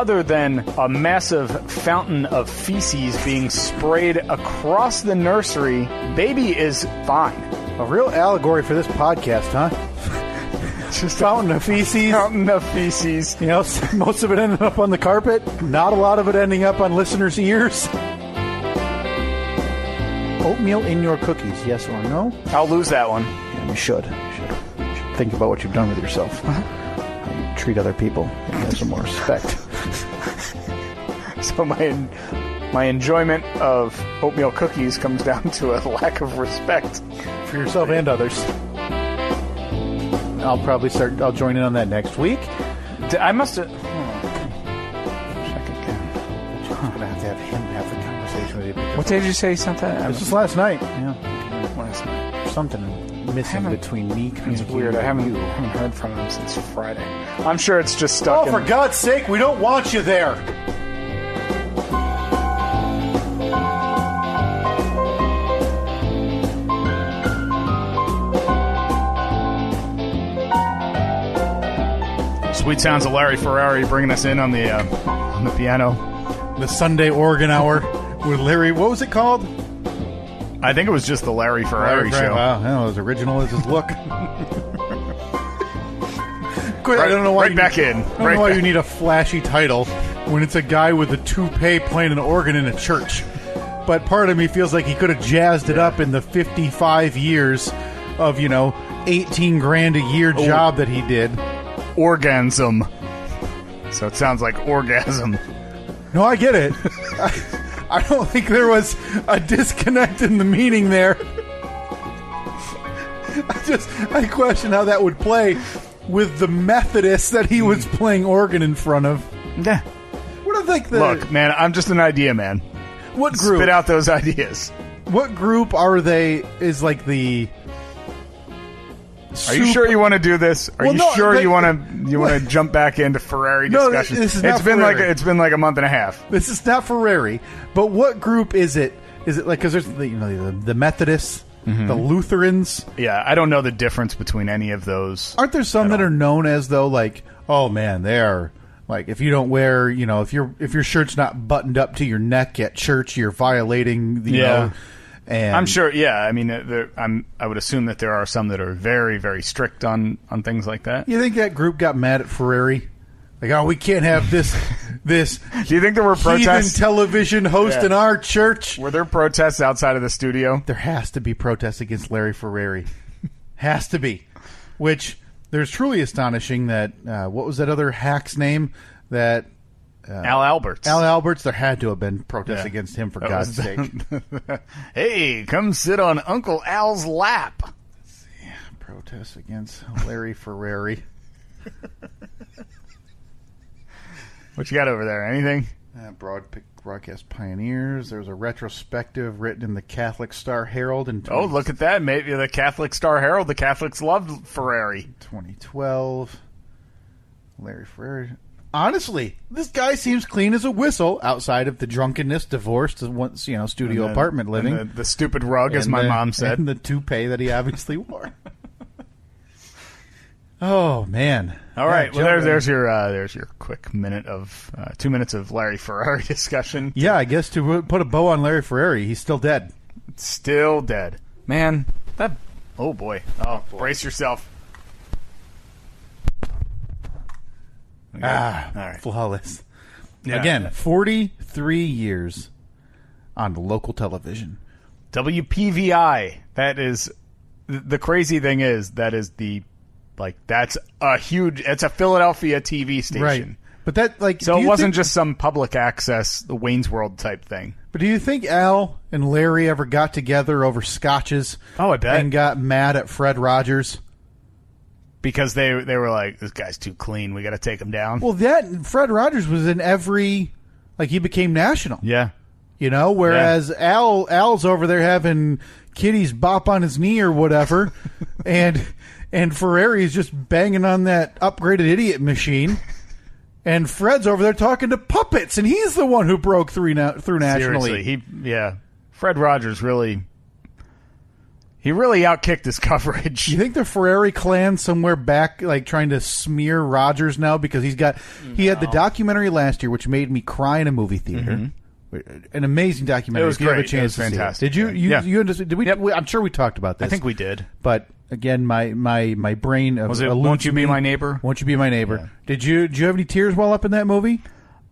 other than a massive fountain of feces being sprayed across the nursery, baby is fine. A real allegory for this podcast, huh? Just fountain of feces. Fountain of feces. You know, most of it ended up on the carpet. Not a lot of it ending up on listeners' ears. Oatmeal in your cookies, yes or no? I'll lose that one. Yeah, you should. You should think about what you've done with yourself. How you treat other people. You have some more respect. So my enjoyment of oatmeal cookies comes down to a lack of respect. For yourself and others. I'll join in on that next week. I must have... Check again. I'm going to have him have the conversation with you. What day did you say you sent that? This was last night. Yeah. Last night. Something missing between me. It's weird. I haven't heard from him since Friday. I'm sure it's just stuck in... for God's sake, we don't want you there. Sweet sounds of Larry Ferrari bringing us in on the piano. The Sunday Organ Hour with Larry. What was it called? I think it was just the Larry Ferrari show. Wow, as original as his look. Right, I don't know why back in. I don't know why you need a flashy title when it's a guy with a toupee playing an organ in a church. But part of me feels like he could have jazzed it up in the 55 years of, 18 grand a year job that he did. Orgasm. So it sounds like orgasm. No, I get it. I don't think there was a disconnect in the meaning there. I question how that would play with the Methodist that he was playing organ in front of. Yeah. What do you think? Look, man, I'm just an idea man. What group? Spit out those ideas. What group are they? Is like the... Are you sure you want to do this? Are you sure you want to jump back into Ferrari discussion? This is not Ferrari. It's been like a month and a half. This is not Ferrari. But what group is it? Is it like, because there's the Methodists, the Lutherans? Yeah, I don't know the difference between any of those. Aren't there some that are known as though like, oh man, they are like, if you don't wear, if your shirt's not buttoned up to your neck at church, you're violating the. Yeah. And I'm sure, yeah. I mean, I would assume that there are some that are very, very strict on things like that. You think that group got mad at Ferrari? Like, oh, we can't have this. Do you think there were protests? Television host in our church. Were there protests outside of the studio? There has to be protests against Larry Ferrari. Has to be. Which, there's truly astonishing that, what was that other hack's name? That... Al Alberts. Al Alberts, there had to have been protests against him, for God's sake. Hey, come sit on Uncle Al's lap. Let's see. Protests against Larry Ferrari. What you got over there? Anything? Broadcast Pioneers. There's a retrospective written in the Catholic Star Herald. Oh, look at that. Maybe the Catholic Star Herald. The Catholics loved Ferrari. 2012. Larry Ferrari. Honestly, this guy seems clean as a whistle outside of the drunkenness, divorced, studio apartment living. And the stupid rug, as my mom said. And the toupee that he obviously wore. Oh, man. All right. Well, there's your quick minute of 2 minutes of Larry Ferrari discussion. Yeah, I guess to put a bow on Larry Ferrari, he's still dead. Still dead. Man, that... Oh, boy. Oh, boy. Brace yourself. Okay. All right. Flawless. Yeah. Again, 43 years on local television. WPVI. That is... The crazy thing is, that's a huge... It's a Philadelphia TV station. Right. But that, So it wasn't just some public access, the Wayne's World type thing. But do you think Al and Larry ever got together over scotches? Oh, I bet. And got mad at Fred Rogers? Because they were like, this guy's too clean. We got to take him down. Well, Fred Rogers was in every... he became national. Yeah. Whereas Al's over there having kitties bop on his knee or whatever, and Ferrari's just banging on that upgraded idiot machine, and Fred's over there talking to puppets, and he's the one who broke through nationally. Seriously, Fred Rogers really... He really outkicked his coverage. You think the Ferrari clan somewhere back, like trying to smear Rogers now because he had the documentary last year, which made me cry in a movie theater. An amazing documentary. It was if you have a great. chance It was to see fantastic. Did you? Yeah. You understand? Did we? Yep. I'm sure we talked about this. I think we did. But again, my brain Was it Won't You Be My Neighbor? Won't You Be My Neighbor? Yeah. Did you have any tears well up in that movie?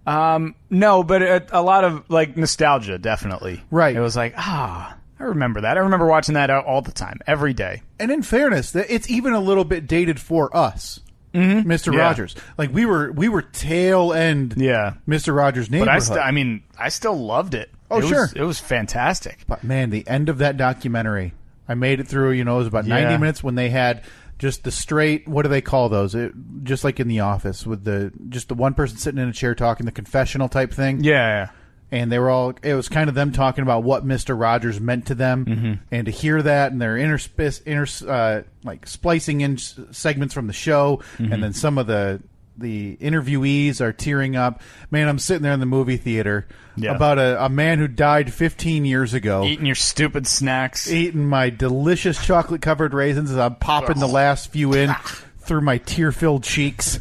No, but a lot of like nostalgia, definitely. Right. It was like, I remember that. I remember watching that all the time, every day. And in fairness, it's even a little bit dated for us, Mr. Yeah. Rogers. Like we were tail end, Mr. Rogers' neighborhood. But I still loved it. Oh, sure. It was fantastic. But man, the end of that documentary, I made it through. It was about 90 minutes when they had just the straight. What do they call those? Just like in The Office, with the one person sitting in a chair talking, the confessional type thing. Yeah. And they were all. It was kind of them talking about what Mr. Rogers meant to them, and to hear that, and they're like splicing in segments from the show, and then some of the interviewees are tearing up. Man, I'm sitting there in the movie theater about a man who died 15 years ago. Eating your stupid snacks. Eating my delicious chocolate-covered raisins as I'm popping the last few in through my tear-filled cheeks.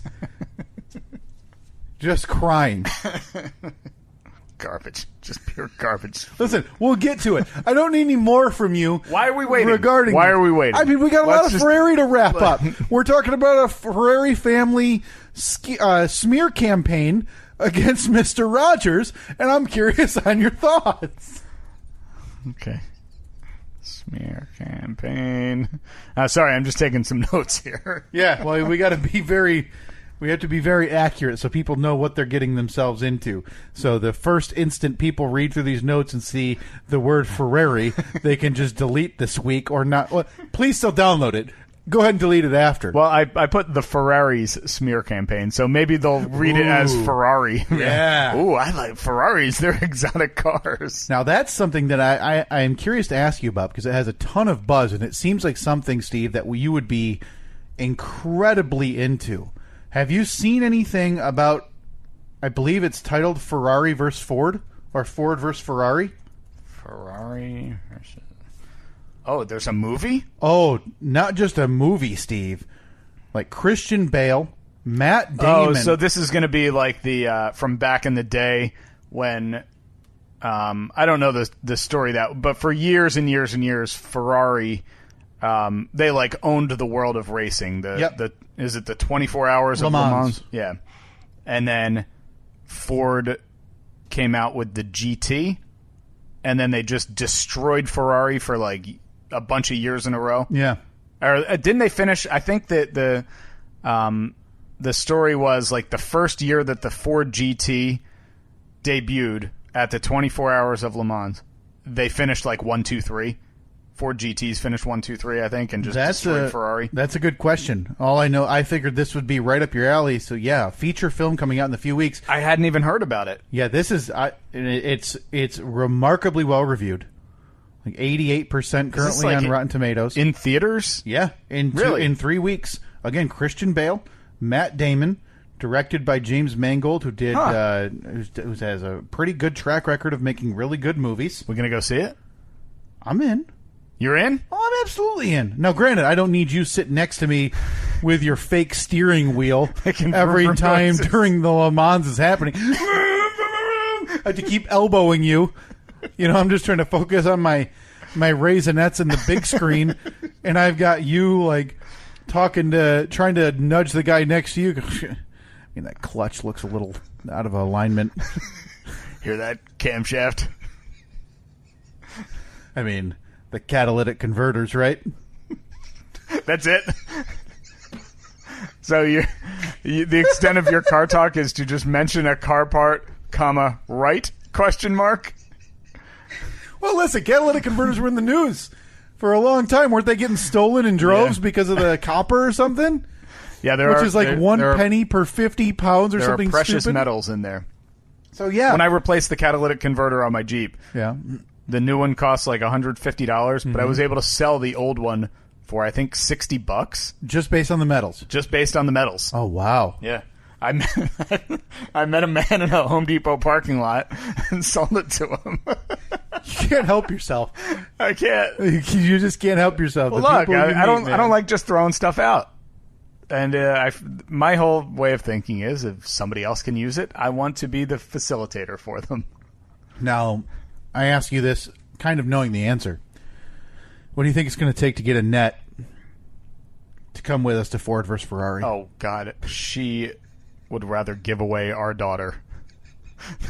Just crying. Garbage. Just pure garbage. Listen, we'll get to it. I don't need any more from you. Why are we waiting? Regarding Why are we waiting? I mean, we got a lot of Ferrari to wrap up. We're talking about a Ferrari family smear campaign against Mr. Rogers, and I'm curious on your thoughts. Okay. Smear campaign. Sorry, I'm just taking some notes here. Yeah, well, we got to be very... We have to be very accurate so people know what they're getting themselves into. So the first instant people read through these notes and see the word Ferrari, they can just delete this week or not. Well, please still download it. Go ahead and delete it after. Well, I put the Ferrari's smear campaign, so maybe they'll read it as Ferrari. Yeah. Ooh, I like Ferraris. They're exotic cars. Now, that's something that I am curious to ask you about because it has a ton of buzz, and it seems like something, Steve, that you would be incredibly into. Have you seen anything about, I believe it's titled Ferrari versus Ford, or Ford versus Ferrari? Ferrari versus... Oh, there's a movie? Oh, not just a movie, Steve. Like Christian Bale, Matt Damon. Oh, so this is going to be like the, from back in the day when, I don't know the story but for years and years and years, Ferrari... they like owned the world of racing. Is it the 24 hours of Le Mans? Yeah. And then Ford came out with the GT, and then they just destroyed Ferrari for like a bunch of years in a row. Yeah. Or didn't they finish? I think that the story was like the first year that the Ford GT debuted at the 24 hours of Le Mans, they finished like 1, 2, 3. Ford GTs finished 1, 2, 3, I think, and just destroyed Ferrari. That's a good question. All I know, I figured this would be right up your alley. So yeah, feature film coming out in a few weeks. I hadn't even heard about it. Yeah, this is it's remarkably well reviewed. Like 88% currently on Rotten Tomatoes. In theaters? Yeah, in 3 weeks. Again, Christian Bale, Matt Damon, directed by James Mangold, who did who has a pretty good track record of making really good movies. We gonna go see it? I'm in. You're in? Oh, I'm absolutely in. Now, granted, I don't need you sitting next to me with your fake steering wheel every time during the Le Mans is happening. I have to keep elbowing you. I'm just trying to focus on my Raisinets in the big screen, and I've got you like trying to nudge the guy next to you. I mean, that clutch looks a little out of alignment. Hear that, camshaft? I mean, the catalytic converters, right? That's it. So the extent of your car talk is to just mention a car part, comma, right? Question mark. Well, listen, catalytic converters were in the news for a long time. Weren't they getting stolen in droves because of the copper or something? Yeah, which is like 1 penny per 50 pounds or something. There are precious stupid metals in there. So yeah, when I replaced the catalytic converter on my Jeep, the new one costs like $150, but I was able to sell the old one for I think $60, just based on the metals. Just based on the metals. Oh wow! Yeah, I met a man in a Home Depot parking lot and sold it to him. You can't help yourself. I can't. You just can't help yourself. Well, look, I don't like just throwing stuff out. And my whole way of thinking is if somebody else can use it, I want to be the facilitator for them. Now, I ask you this kind of knowing the answer. What do you think it's going to take to get Annette to come with us to Ford versus Ferrari? Oh, God. She would rather give away our daughter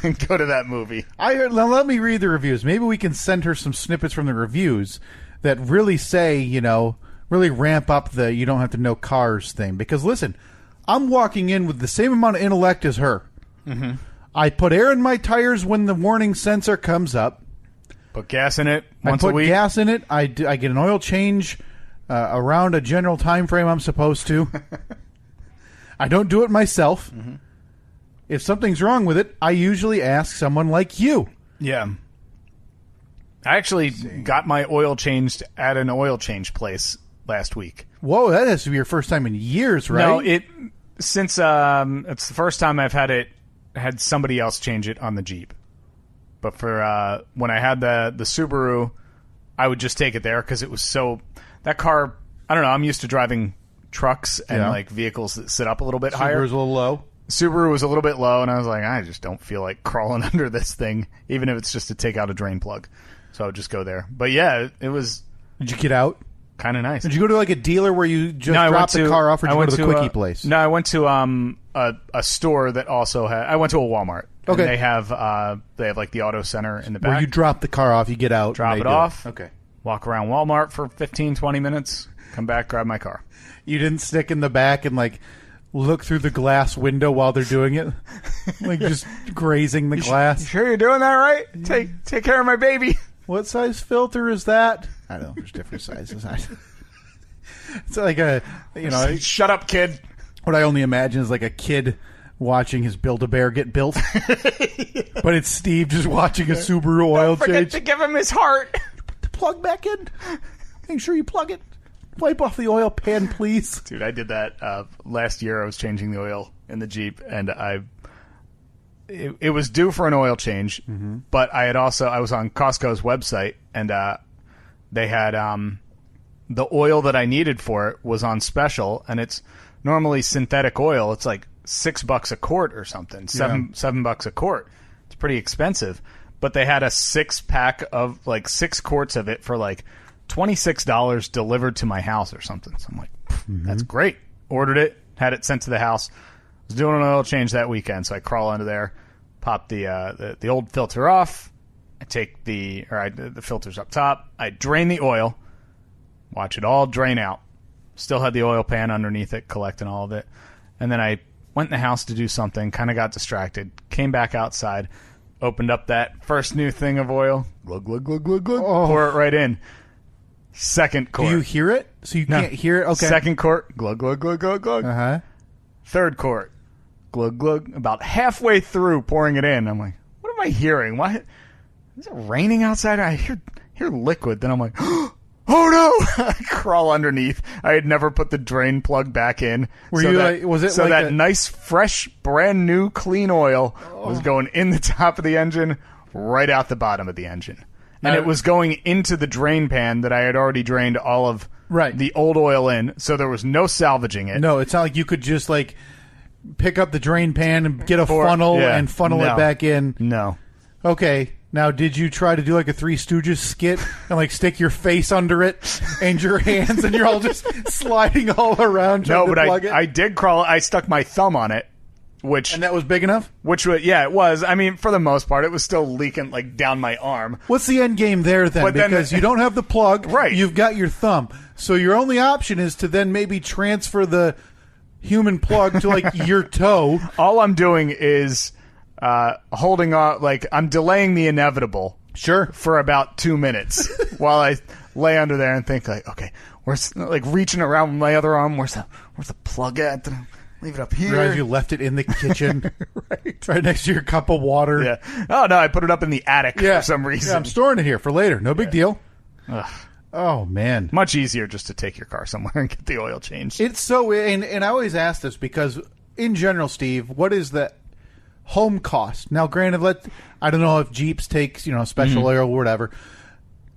than go to that movie. Now let me read the reviews. Maybe we can send her some snippets from the reviews that really say, really ramp up the you don't have to know cars thing. Because, listen, I'm walking in with the same amount of intellect as her. Mm-hmm. I put air in my tires when the warning sensor comes up. Put gas in it once a week. I put gas in it. I get an oil change around a general time frame I'm supposed to. I don't do it myself. Mm-hmm. If something's wrong with it, I usually ask someone like you. Yeah. I actually got my oil changed at an oil change place last week. Whoa, that has to be your first time in years, right? No, it's the first time I've had somebody else change it on the Jeep. But for when I had the Subaru, I would just take it there because it was that car. I don't know. I'm used to driving trucks and like vehicles that sit up a little bit higher. Subaru's a little low. Subaru was a little bit low, and I was like, I just don't feel like crawling under this thing, even if it's just to take out a drain plug. So I would just go there. But yeah, it was. Did you get out? Kind of nice. Did you go to like a dealer where you just dropped the car off, or did you go to the quickie place? No, I went to a store that also had. I went to a Walmart. Okay. And they have like the auto center in the back. Where you drop the car off, you get out, drop it off. Okay. Walk around Walmart for 15, 20 minutes. Come back, grab my car. You didn't stick in the back and like look through the glass window while they're doing it, like just grazing the glass. You sure you're doing that right? Take care of my baby. What size filter is that? I don't know. There's different sizes. It's like Shut up, kid. What I only imagine is like a kid watching his Build-A-Bear get built. But it's Steve just watching a Subaru oil change. Forget to give him his heart. Put the plug back in. Make sure you plug it. Wipe off the oil pan, please. Dude, I did that last year. I was changing the oil in the Jeep, and it was due for an oil change, but I was on Costco's website, and they had the oil that I needed for it was on special, and it's normally synthetic oil. It's like $6 a quart or something, $7 a quart. It's pretty expensive, but they had a 6-pack of like 6 quarts of it for like $26 delivered to my house or something. So I'm like, that's great. Ordered it, had it sent to the house. Was doing an oil change that weekend, so I crawl under there, pop the old filter off. I take the filter's up top. I drain the oil, watch it all drain out. Still had the oil pan underneath it, collecting all of it. And then I went in the house to do something, kind of got distracted, came back outside, opened up that first new thing of oil, glug, glug, glug, glug, glug, pour it right in. Second quart. Do you hear it? So you can't hear it? Okay. Second quart, glug, glug, glug, glug, glug. Uh-huh. Third quart, glug, glug. About halfway through pouring it in, I'm like, what am I hearing? Why is it raining outside? I hear liquid. Then I'm like, oh no! I crawl underneath. I had never put the drain plug back in. That nice, fresh, brand new, clean oil was going in the top of the engine, right out the bottom of the engine. And it was going into the drain pan that I had already drained all of the old oil in, so there was no salvaging it. No, it's not like you could just like pick up the drain pan and get a funnel and funnel it back in. No. Okay. Now, did you try to do like a Three Stooges skit and like stick your face under it and your hands and you're all just sliding all around? No, but I did crawl. I stuck my thumb on it. And that was big enough? It was. I mean, for the most part, it was still leaking like down my arm. What's the end game there then? Because you don't have the plug. Right. You've got your thumb. So your only option is to then maybe transfer the human plug to like your toe. All I'm doing is holding on, like I'm delaying the inevitable. Sure. For about 2 minutes while I lay under there and think like, okay, where's like reaching around with my other arm? Where's the plug at? Leave it up here. Realize you left it in the kitchen. right next to your cup of water. Yeah. Oh, no, I put it up in the attic for some reason. Yeah, I'm storing it here for later. No big deal. Ugh. Oh, man. Much easier just to take your car somewhere and get the oil changed. It's so... And I always ask this because, in general, Steve, what is the home cost. Now, granted, I don't know if Jeeps takes, special oil or whatever.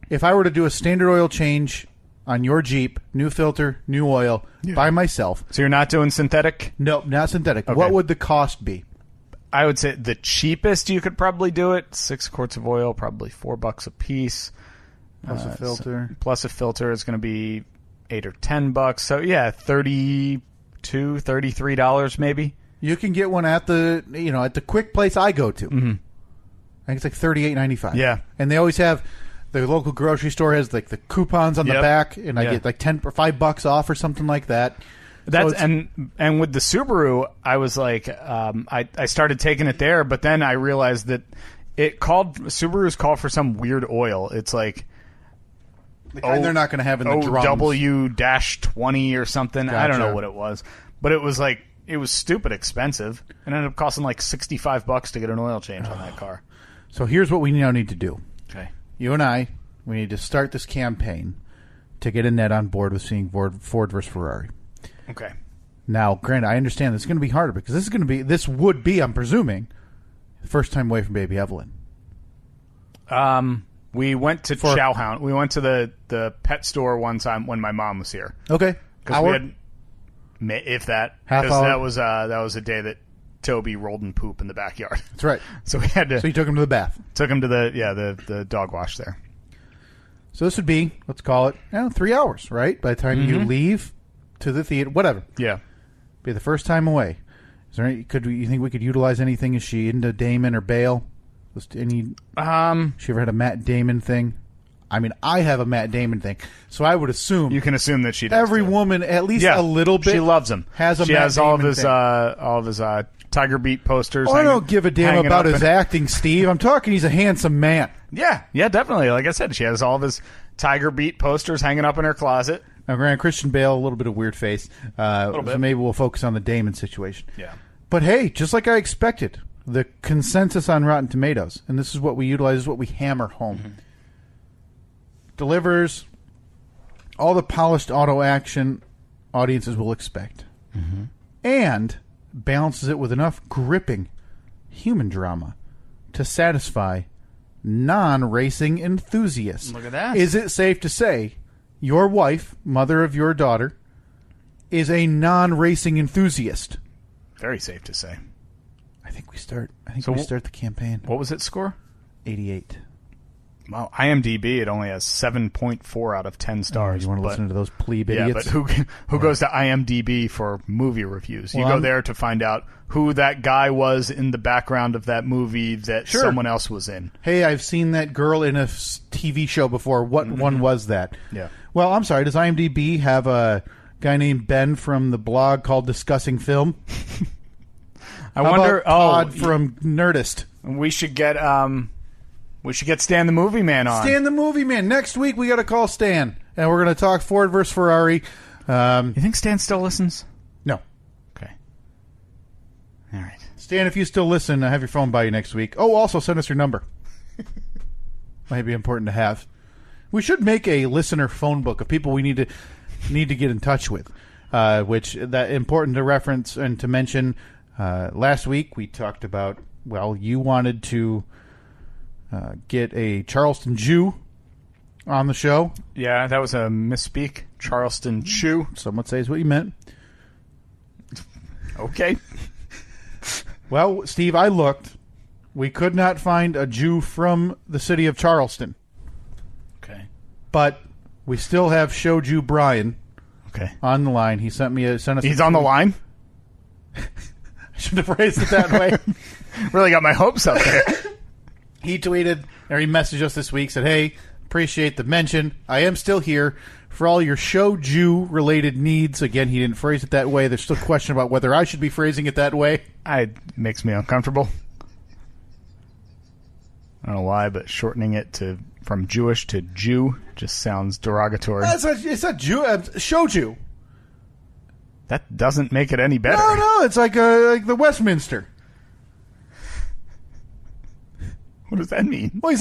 If I were to do a standard oil change on your Jeep, new filter, new oil, by myself. So you're not doing synthetic? Nope, not synthetic. Okay. What would the cost be? I would say the cheapest you could probably do it, 6 quarts of oil, probably $4 a piece. Plus a filter. Plus a filter is going to be $8 or $10. So yeah, $32, $33 maybe. You can get one at the quick place I go to. Mm-hmm. I think it's like $38.95. Yeah, and they always have the local grocery store has like the coupons on the back, and I get like $10 or $5 off or something like that. That's and with the Subaru, I was like, I started taking it there, but then I realized that Subaru's called for some weird oil. It's like the kind they're not going to have in the drums. W-20 or something. Gotcha. I don't know what it was, but it was like it was stupid expensive. It ended up costing like $65 to get an oil change on that car. So here's what we now need to do. Okay, you and we need to start this campaign to get Annette on board with seeing Ford versus Ferrari. Okay. Now, granted, I understand this is going to be harder because this would be, I'm presuming, the first time away from baby Evelyn. We went to Chowhound. We went to the pet store one time when my mom was here. Okay. Because we had, if that, half hour. That was a day that Toby rolled in poop in the backyard. That's right. So we had to. So you took him to the bath. Took him to the dog wash there. So this would be, let's call it, 3 hours, right? By the time you leave to the theater, whatever. Yeah. Be the first time away. Is there you think we could utilize anything? Is she into Damon or Bale? She ever had a Matt Damon thing? I mean, I have a Matt Damon thing, so I would assume you can assume that she does. Every woman, at least a little bit, she loves him. She has all of his Tiger Beat posters. I don't give a damn about his acting, Steve. I'm talking. He's a handsome man. Yeah, definitely. Like I said, she has all of his Tiger Beat posters hanging up in her closet. Now, granted, Christian Bale, a little bit of weird face. So maybe we'll focus on the Damon situation. Yeah. But hey, just like I expected, the consensus on Rotten Tomatoes, and this is what we utilize, is what we hammer home, delivers all the polished auto action audiences will expect, and balances it with enough gripping human drama to satisfy non-racing enthusiasts. Look at that. Is it safe to say your wife, mother of your daughter, is a non-racing enthusiast? Very safe to say. I think we start the campaign. What was its score? 88. Wow, IMDb, it only has 7.4 out of 10 stars. You want to listen to those plebe idiots? Yeah, but who goes to IMDb for movie reviews? You go there to find out who that guy was in the background of that movie that someone else was in. Hey, I've seen that girl in a TV show before. What one was that? Yeah. Well, I'm sorry. Does IMDb have a guy named Ben from the blog called Discussing Film? I wonder. Todd from Nerdist. We should get Stan the Movie Man on. Stan the Movie Man. Next week we got to call Stan, and we're going to talk Ford versus Ferrari. You think Stan still listens? No. Okay. All right. Stan, if you still listen, have your phone by you next week. Oh, also send us your number. Might be important to have. We should make a listener phone book of people we need to get in touch with. Which that important to reference and to mention. Last week we talked about. Well, you wanted to get a Charleston Jew on the show. Yeah, that was a misspeak. Charleston Jew. Some would say is what you meant. Okay. Well, Steve, I looked. We could not find a Jew from the city of Charleston. Okay. But we still have Show Jew Brian. Okay. On the line. He sent us. He's on the line? I should have phrased it that way. Really got my hopes up there. He tweeted, or he messaged us this week, said, hey, appreciate the mention. I am still here for all your Show Jew-related needs. Again, he didn't phrase it that way. There's still a question about whether I should be phrasing it that way. It makes me uncomfortable. I don't know why, but shortening it from Jewish to Jew just sounds derogatory. It's not Jew. Show Jew. That doesn't make it any better. No, it's like the Westminster. What does that mean? Well,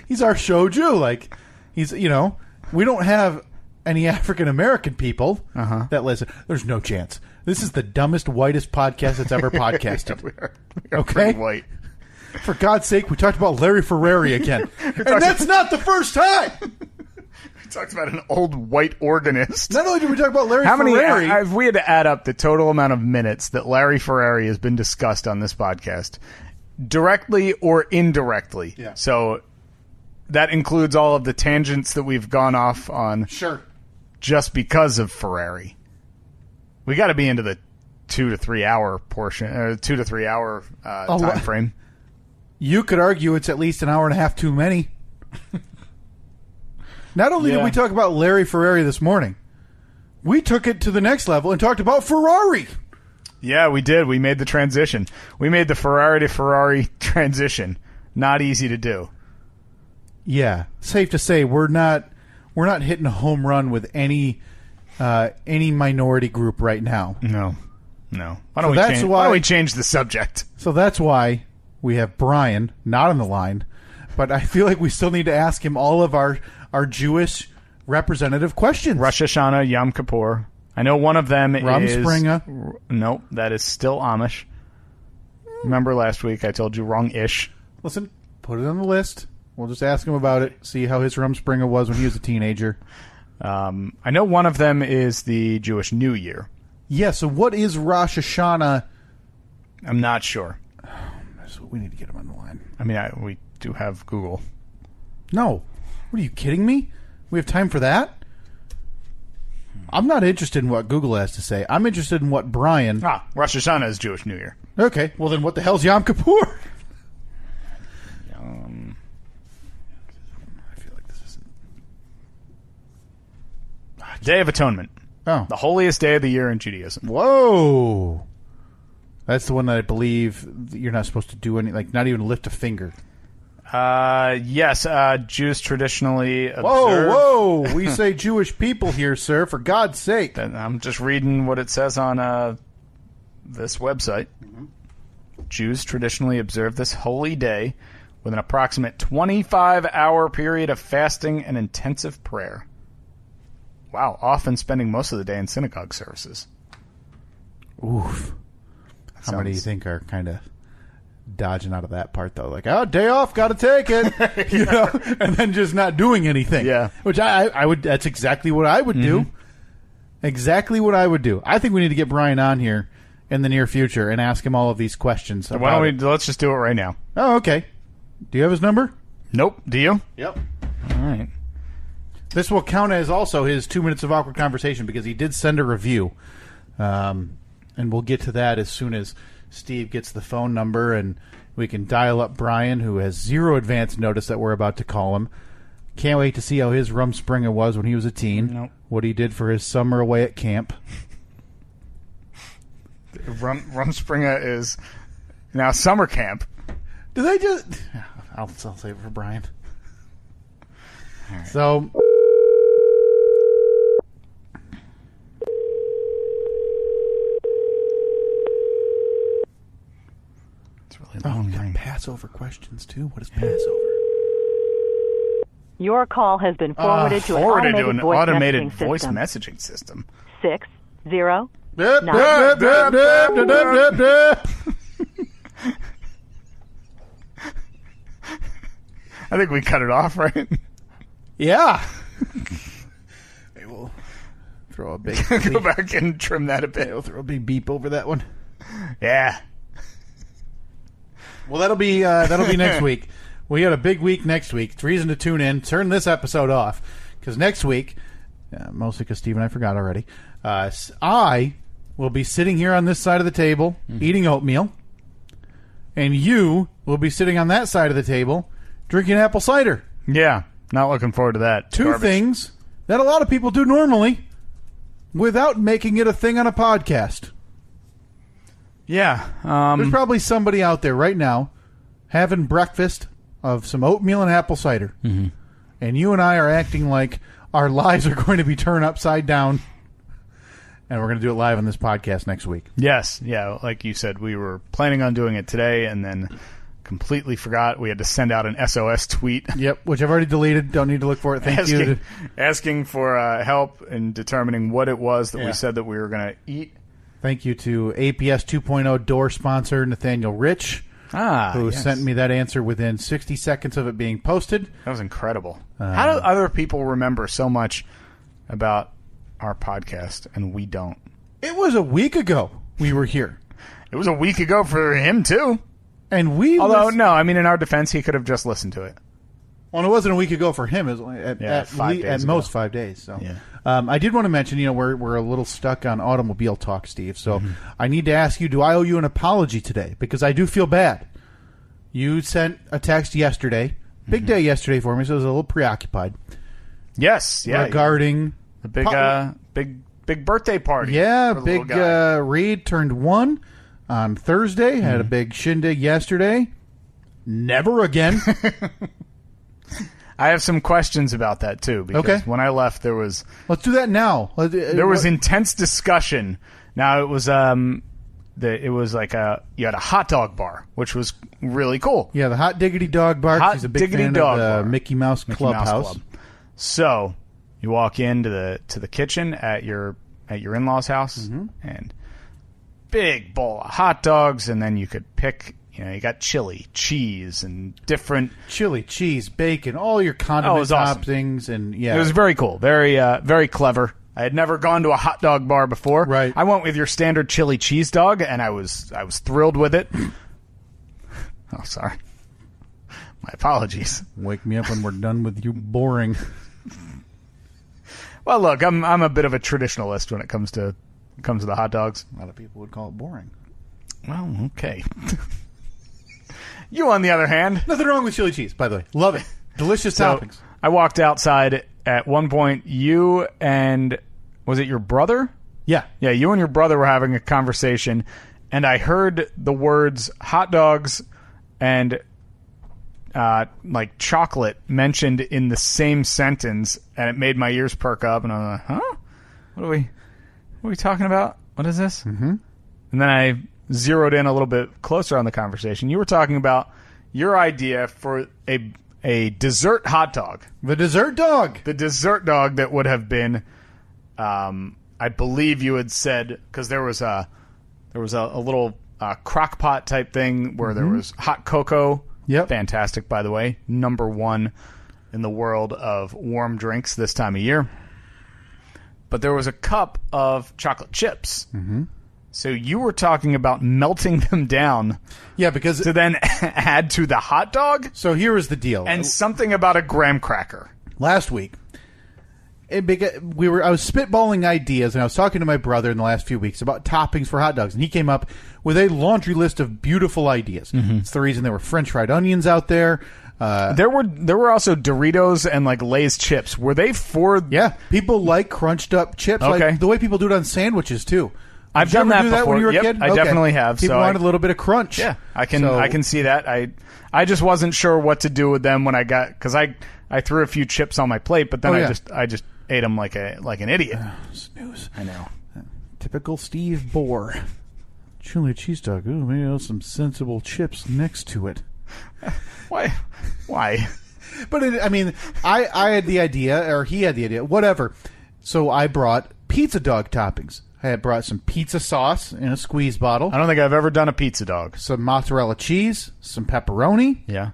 he's our show Jew. Like, we don't have any African American people that listen. There's no chance. This is the dumbest, whitest podcast that's ever podcasted. we are okay? pretty white. For God's sake, we talked about Larry Ferrari again. And that's not the first time! We talked about an old white organist. Not only did we talk about Larry How many, Ferrari... if we had to add up the total amount of minutes that Larry Ferrari has been discussed on this podcast, directly or indirectly. Yeah. So that includes all of the tangents that we've gone off on. Sure. Just because of Ferrari. We got to be into the 2 to 3 hour portion, 2 to 3 hour time frame. You could argue it's at least an hour and a half too many. Not only did we talk about Larry Ferrari this morning, we took it to the next level and talked about Ferrari. Yeah, we did. We made the transition. We made the Ferrari to Ferrari transition. Not easy to do. Yeah, safe to say we're not hitting a home run with any minority group right now. No. Why don't we change the subject? So that's why we have Brian not on the line, but I feel like we still need to ask him all of our Jewish representative questions. Rosh Hashanah, Yom Kippur. I know one of them is... Rumspringa. Nope, that is still Amish. Remember last week I told you wrong-ish. Listen, put it on the list. We'll just ask him about it, see how his Rumspringa was when he was a teenager. I know one of them is the Jewish New Year. Yeah, so what is Rosh Hashanah? I'm not sure. So we need to get him on the line. I mean, we do have Google. No. What are you kidding me? We have time for that? I'm not interested in what Google has to say. I'm interested in what Brian... Rosh Hashanah is Jewish New Year. Okay, well then what the hell's Yom Kippur? I feel like this isn't... Day of Atonement. Oh. The holiest day of the year in Judaism. Whoa! That's the one that I believe you're not supposed to do any... Like, not even lift a finger. Yes, Jews traditionally observe... Whoa! We say Jewish people here, sir, for God's sake. I'm just reading what it says on this website. Mm-hmm. Jews traditionally observe this holy day with an approximate 25-hour period of fasting and intensive prayer. Wow, often spending most of the day in synagogue services. Oof. How many do you think are kind of dodging out of that part, though? Like, day off, got to take it. You know, and then just not doing anything. Yeah. Which I would, that's exactly what I would do. Exactly what I would do. I think we need to get Brian on here in the near future and ask him all of these questions. So why don't we, let's just do it right now. Oh, okay. Do you have his number? Nope. Do you? Yep. All right. This will count as also his 2 minutes of awkward conversation because he did send a review. And we'll get to that as soon as Steve gets the phone number and we can dial up Brian, who has zero advance notice that we're about to call him. Can't wait to see how his Rumspringa was when he was a teen. Nope. What he did for his summer away at camp. Rumspringa is now summer camp. Do they just... I'll save it for Brian. Right. So... we got Passover questions, too. What is Passover? Your call has been forwarded to an automated voice messaging system. 6 0 9. I think we cut it off, right? Yeah. Maybe we'll throw a big... Go back and trim that a bit. We'll throw a big beep over that one. Yeah. Well, that'll be next week. We got a big week next week. It's reason to tune in. Turn this episode off because next week, mostly because Steve and I forgot already, I will be sitting here on this side of the table eating oatmeal, and you will be sitting on that side of the table drinking apple cider. Yeah, not looking forward to that. Two things that a lot of people do normally without making it a thing on a podcast. Yeah. There's probably somebody out there right now having breakfast of some oatmeal and apple cider. Mm-hmm. And you and I are acting like our lives are going to be turned upside down. And we're going to do it live on this podcast next week. Yes. Yeah. Like you said, we were planning on doing it today and then completely forgot. We had to send out an SOS tweet. Yep, which I've already deleted. Don't need to look for it. Thank you. Asking for help in determining what it was that we said that we were going to eat. Thank you to APS 2.0 door sponsor Nathaniel Rich, who sent me that answer within 60 seconds of it being posted. That was incredible. How do other people remember so much about our podcast and we don't? It was a week ago we were here. It was a week ago for him, too. And we Although, no, I mean, in our defense, he could have just listened to it. Well, it wasn't a week ago for him. It was at most 5 days. So, I did want to mention, we're a little stuck on automobile talk, Steve. So I need to ask you, do I owe you an apology today? Because I do feel bad. You sent a text yesterday. Big day yesterday for me, so I was a little preoccupied. Yes, yeah. Regarding the big birthday party. Yeah, big Reed turned 1 on Thursday. Had a big shindig yesterday. Never again. I have some questions about that, too. Because when I left, there was... Let's do that now. There was intense discussion. Now, it was... it was like you had a hot dog bar, which was really cool. Yeah, the Hot Diggity Dog Bar. He's a big fan of the Mickey Mouse Clubhouse. So, you walk into the kitchen at your in-laws' house, and big bowl of hot dogs, and then you could pick... you got chili, cheese, and different... Chili, cheese, bacon, all your condiment toppings. Awesome. And yeah, it was very cool. Very, very clever. I had never gone to a hot dog bar before. Right. I went with your standard chili cheese dog, and I was thrilled with it. Oh, sorry. My apologies. Wake me up when we're done with you boring. Well, look, I'm a bit of a traditionalist when it comes to the hot dogs. A lot of people would call it boring. Well, okay. You, on the other hand... Nothing wrong with chili cheese, by the way. Love it. Delicious toppings. I walked outside at one point. You and... Was it your brother? Yeah. Yeah, you and your brother were having a conversation, and I heard the words hot dogs and like chocolate mentioned in the same sentence, and it made my ears perk up, and I was like, huh? What are we talking about? What is this? Mm-hmm. And then I... zeroed in a little bit closer on the conversation. You were talking about your idea for a dessert hot dog. The dessert dog. The dessert dog that would have been, I believe you had said, because there was a little crock pot type thing where there was hot cocoa. Yep. Fantastic, by the way. Number 1 in the world of warm drinks this time of year. But there was a cup of chocolate chips. Mm-hmm. So you were talking about melting them down, because to then add to the hot dog. So here was the deal, and something about a graham cracker. Last week, I was spitballing ideas, and I was talking to my brother in the last few weeks about toppings for hot dogs, and he came up with a laundry list of beautiful ideas. Mm-hmm. It's the reason there were French fried onions out there. There were also Doritos and like Lay's chips. Were they for? Yeah, people like crunched up chips, like the way people do it on sandwiches too. I've done that before. When you were a kid? I definitely have. People wanted a little bit of crunch. Yeah, I can see that. I just wasn't sure what to do with them when I got, because I threw a few chips on my plate, but then I just ate them like an idiot. Snooze. I know. Typical Steve Bohr. Chili cheese dog. Ooh, maybe I'll have some sensible chips next to it. Why? But I had the idea, or he had the idea, whatever. So I brought pizza dog toppings. I had brought some pizza sauce in a squeeze bottle. I don't think I've ever done a pizza dog. Some mozzarella cheese, some pepperoni. Yeah.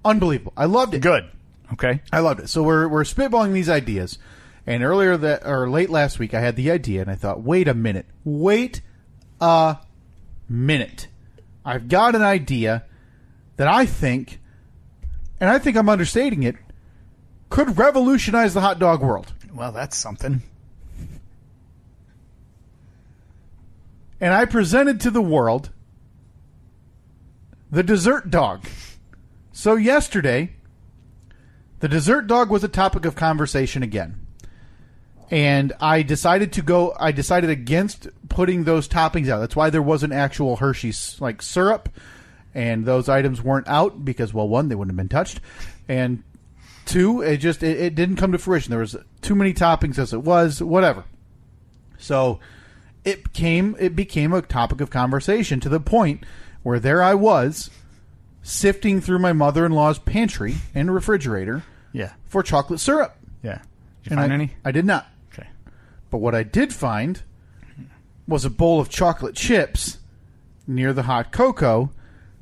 Unbelievable. I loved it. Good. Okay. I loved it. So we're spitballing these ideas. And late last week I had the idea and I thought, wait a minute. I've got an idea that I think, and I think I'm understating it, could revolutionize the hot dog world. Well, that's something. And I presented to the world the dessert dog. So yesterday, the dessert dog was a topic of conversation again. And I decided against putting those toppings out. That's why there wasn't actual Hershey's like syrup. And those items weren't out because, well, 1, they wouldn't have been touched. And 2, it didn't come to fruition. There was too many toppings as it was, whatever. So it became a topic of conversation to the point where there I was sifting through my mother-in-law's pantry and refrigerator for chocolate syrup. Yeah. Did you find any? I did not. Okay. But what I did find was a bowl of chocolate chips near the hot cocoa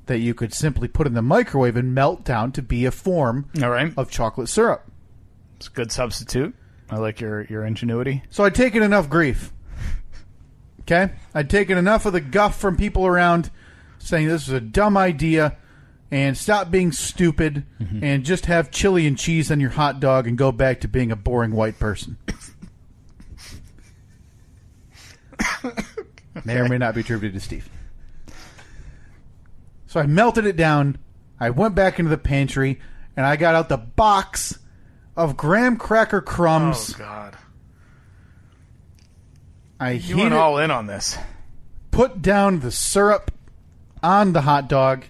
that you could simply put in the microwave and melt down to be a form of chocolate syrup. It's a good substitute. I like your ingenuity. So I'd taken enough grief. Okay? I'd taken enough of the guff from people around saying this was a dumb idea and stop being stupid and just have chili and cheese on your hot dog and go back to being a boring white person. May or may not be attributed to Steve. So I melted it down. I went back into the pantry and I got out the box of graham cracker crumbs. Oh, God. You went all in on this. Put down the syrup on the hot dog.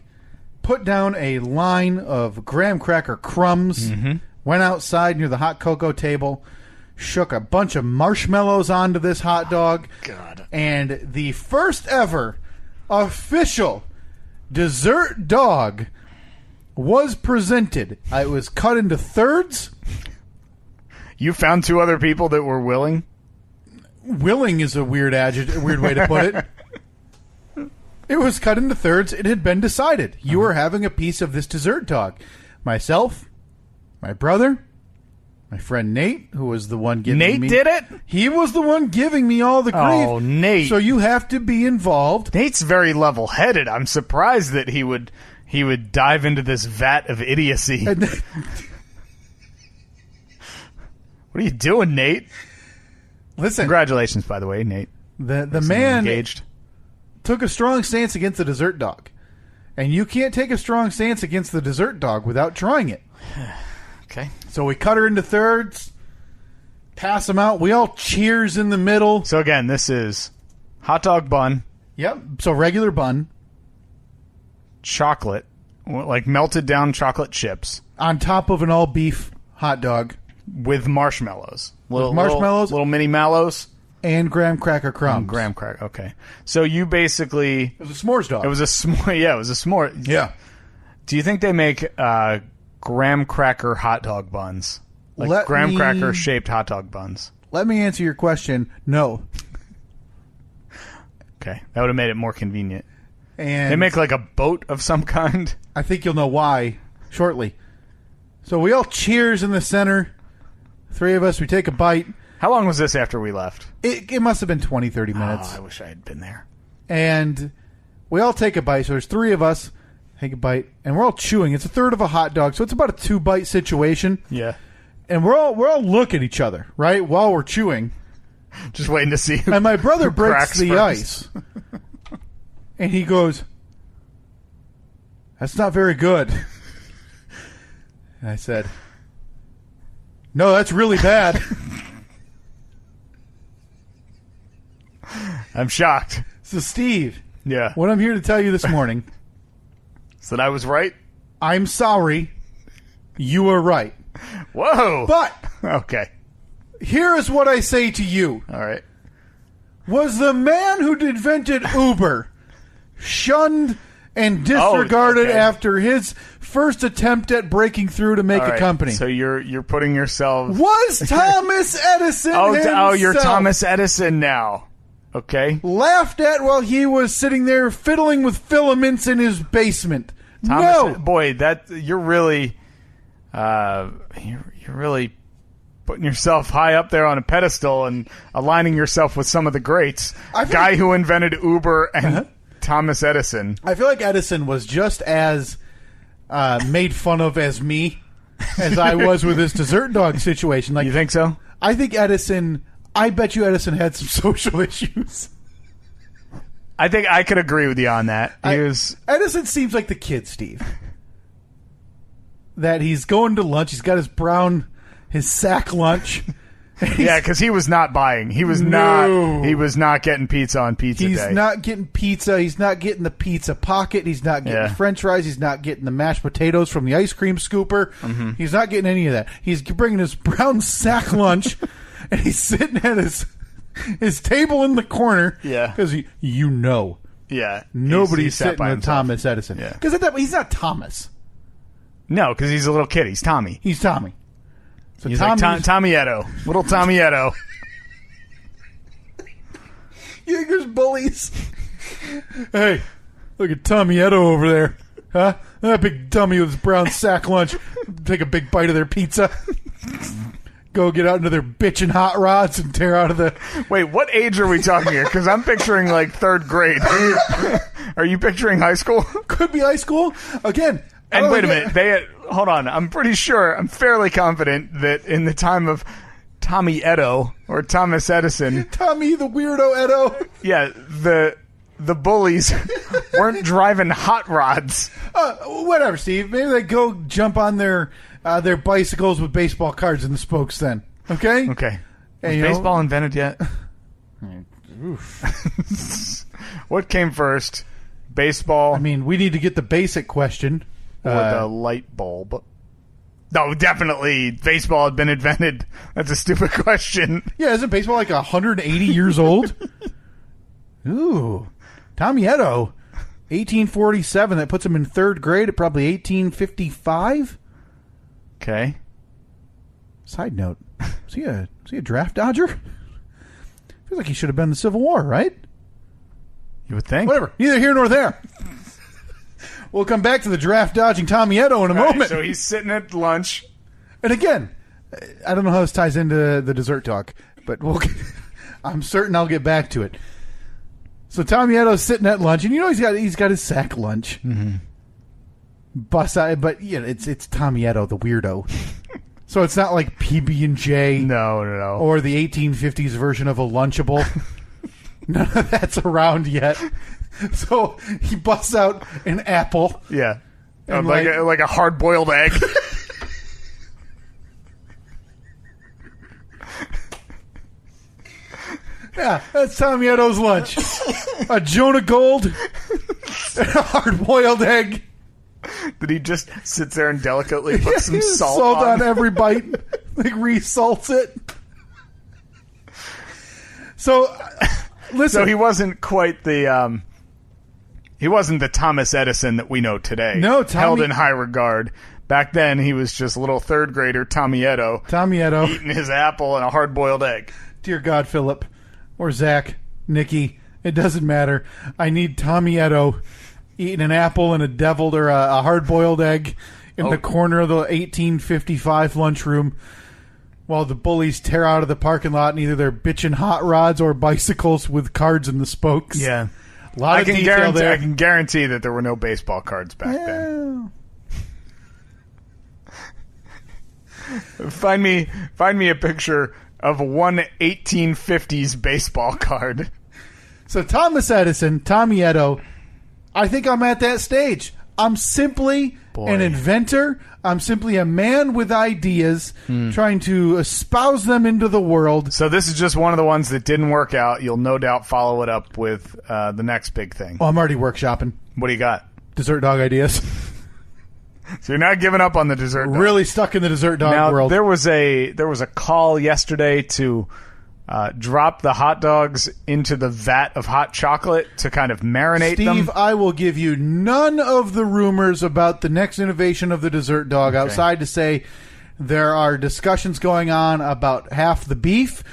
Put down a line of graham cracker crumbs. Went outside near the hot cocoa table. Shook a bunch of marshmallows onto this hot dog. God. And the first ever official dessert dog was presented. It was cut into thirds. You found 2 other people that were willing? Willing is a weird way to put it. It was cut into thirds. It had been decided. You were having a piece of this dessert dog. Myself, my brother, my friend Nate, who was the one giving me... Nate did it? He was the one giving me all the grief. Oh, Nate. So you have to be involved. Nate's very level-headed. I'm surprised that he would dive into this vat of idiocy. What are you doing, Nate? Listen. Congratulations, by the way, Nate. The man engaged. Took a strong stance against the dessert dog. And you can't take a strong stance against the dessert dog without trying it. Okay. So we cut her into thirds, pass them out. We all cheers in the middle. So again, this is hot dog bun. Yep. So regular bun. Chocolate. Like melted down chocolate chips. On top of an all beef hot dog. With marshmallows. Little mini mallows. And graham cracker crumbs. Graham cracker. Okay. So you basically... It was a s'mores dog. It was a s'more. Yeah, it was a s'more. Yeah. Do you think they make graham cracker hot dog buns? Like graham cracker shaped hot dog buns? Let me answer your question. No. Okay. That would have made it more convenient. And they make like a boat of some kind? I think you'll know why shortly. So we all cheers in the center. 3 of us, we take a bite. How long was this after we left? It must have been 20, 30 minutes. Oh, I wish I had been there. And we all take a bite. So there's 3 of us, take a bite, and we're all chewing. It's a third of a hot dog, so it's about a 2-bite situation. Yeah. And we're all look at each other, right, while we're chewing. Just waiting to see who And my brother breaks the first. ice. And he goes, "That's not very good." And I said, "No, that's really bad." I'm shocked. So, Steve, Yeah. what I'm here to tell you this morning, is that I was right? I'm sorry. You were right. Whoa. But Okay. here is what I say to you. All right. Was the man who invented Uber shunned and disregarded okay. after his first attempt at breaking through to make All a right. company? So you're putting yourself... Was Thomas Edison himself you're Thomas Edison now. Okay. laughed at while he was sitting there fiddling with filaments in his basement? No. Boy, you're really putting yourself high up there on a pedestal and aligning yourself with some of the greats. Guy who invented Uber and Thomas Edison. I feel like Edison was just as made fun of as me as I was with this dessert dog situation. Like, You think so? I think Edison... I bet you Edison had some social issues. I think I could agree with you on that. Edison seems like the kid, Steve. That he's going to lunch. He's got his sack lunch. Yeah, because he was not buying. He was not getting pizza on pizza day. He's not getting pizza. He's not getting the pizza pocket. He's not getting French fries. He's not getting the mashed potatoes from the ice cream scooper. Mm-hmm. He's not getting any of that. He's bringing his brown sack lunch, and he's sitting at his table in the corner. Yeah, because Yeah. Nobody's sat sitting by with himself. Thomas Edison. Yeah. Because he's not Thomas. No, because he's a little kid. He's Tommy. He's Tommy. So He's like Tommy Edo. Little Tommy Edo. You think there's bullies? Hey, look at Tommy Edo over there. Huh? That big dummy with his brown sack lunch. Take a big bite of their pizza. Go get out into their bitchin' hot rods and tear out of the... Wait, what age are we talking here? Because I'm picturing like 3rd grade. Are you picturing high school? Could be high school. Again... And wait a minute. Hold on. I'm fairly confident that in the time of Tommy Edo or Thomas Edison... Tommy the weirdo Edo. Yeah, the bullies weren't driving hot rods. Whatever, Steve. Maybe they go jump on their bicycles with baseball cards in the spokes then. Okay? Okay. Was baseball invented yet? What came first? Baseball? I mean, we need to get the basic question. Or the light bulb? No, definitely baseball had been invented. That's a stupid question. Yeah, isn't baseball like 180 years old? Ooh. Tommy Edo, 1847. That puts him in 3rd grade at probably 1855. Okay. Side note, is he a draft dodger? Feels like he should have been in the Civil War, right? You would think. Whatever. Neither here nor there. We'll come back to the draft dodging Tommy Edo in a moment. So he's sitting at lunch. And again, I don't know how this ties into the dessert talk, but I'm certain I'll get back to it. So Tommy Edo's sitting at lunch, and he's got his sack lunch. Mm-hmm. Bust out, but it's Tommy Edo, the weirdo. So it's not like PB&J. No. Or the 1850s version of a Lunchable. None of that's around yet. So he busts out an apple. Yeah. Like a hard-boiled egg. Yeah, that's Tommy Edo's lunch. A Jonah Gold and a hard-boiled egg. Did he just sit there and delicately put some salt on every bite? Like re-salts it. So, listen. So he wasn't quite the... He wasn't the Thomas Edison that we know today. No, held in high regard. Back then, he was just a little 3rd grader Tommy Edo. Eating his apple and a hard-boiled egg. Dear God, Philip. Or Zach. Nikki. It doesn't matter. I need Tommy Edo eating an apple and a deviled or a hard-boiled egg in the corner of the 1855 lunchroom while the bullies tear out of the parking lot in either their bitchin' hot rods or bicycles with cards in the spokes. Yeah. A lot of detail there. I can guarantee that there were no baseball cards back then. Find me a picture of one 1850s baseball card. So Thomas Edison, Tommy Edo, I think I'm at that stage. I'm simply an inventor. I'm simply a man with ideas trying to espouse them into the world. So this is just one of the ones that didn't work out. You'll no doubt follow it up with the next big thing. Oh, I'm already workshopping. What do you got? Dessert dog ideas. So you're not giving up on the dessert dog. Really stuck in the dessert dog world. There was a call yesterday to drop the hot dogs into the vat of hot chocolate to kind of marinate them. Steve, I will give you none of the rumors about the next innovation of the dessert dog outside to say there are discussions going on about half the beef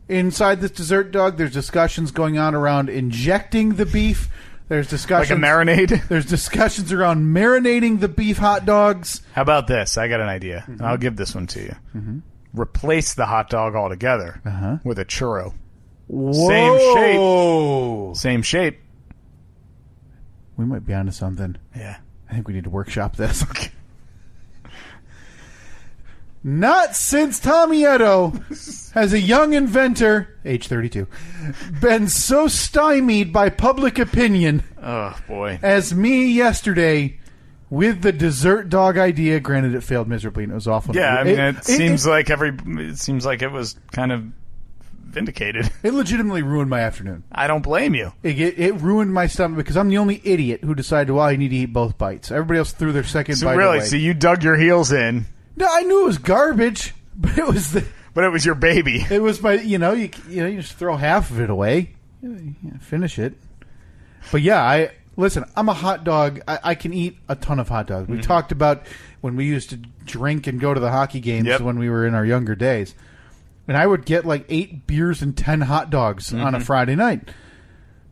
inside this dessert dog. There's discussions going on around injecting the beef. There's discussions... Like a marinade? There's discussions around marinating the beef hot dogs. How about this? I got an idea. Mm-hmm. I'll give this one to you. Mm-hmm. Replace the hot dog altogether with a churro. Whoa. Same shape. We might be onto something. Yeah. I think we need to workshop this. Okay. Not since Tommy Edo has a young inventor, age 32, been so stymied by public opinion as me yesterday with the dessert dog idea. Granted, it failed miserably and it was awful. Yeah, I mean, it seems like it was kind of vindicated. It legitimately ruined my afternoon. I don't blame you. It ruined my stomach because I'm the only idiot who decided, well, I need to eat boboth bites. Everybody else threw their second bite away. So you dug your heels in. No, I knew it was garbage, but it was But it was your baby. It was my, you just throw half of it away, finish it. But yeah, listen, I'm a hot dog. I can eat a ton of hot dogs. We talked about when we used to drink and go to the hockey games when we were in our younger days. And I would get like 8 beers and 10 hot dogs on a Friday night.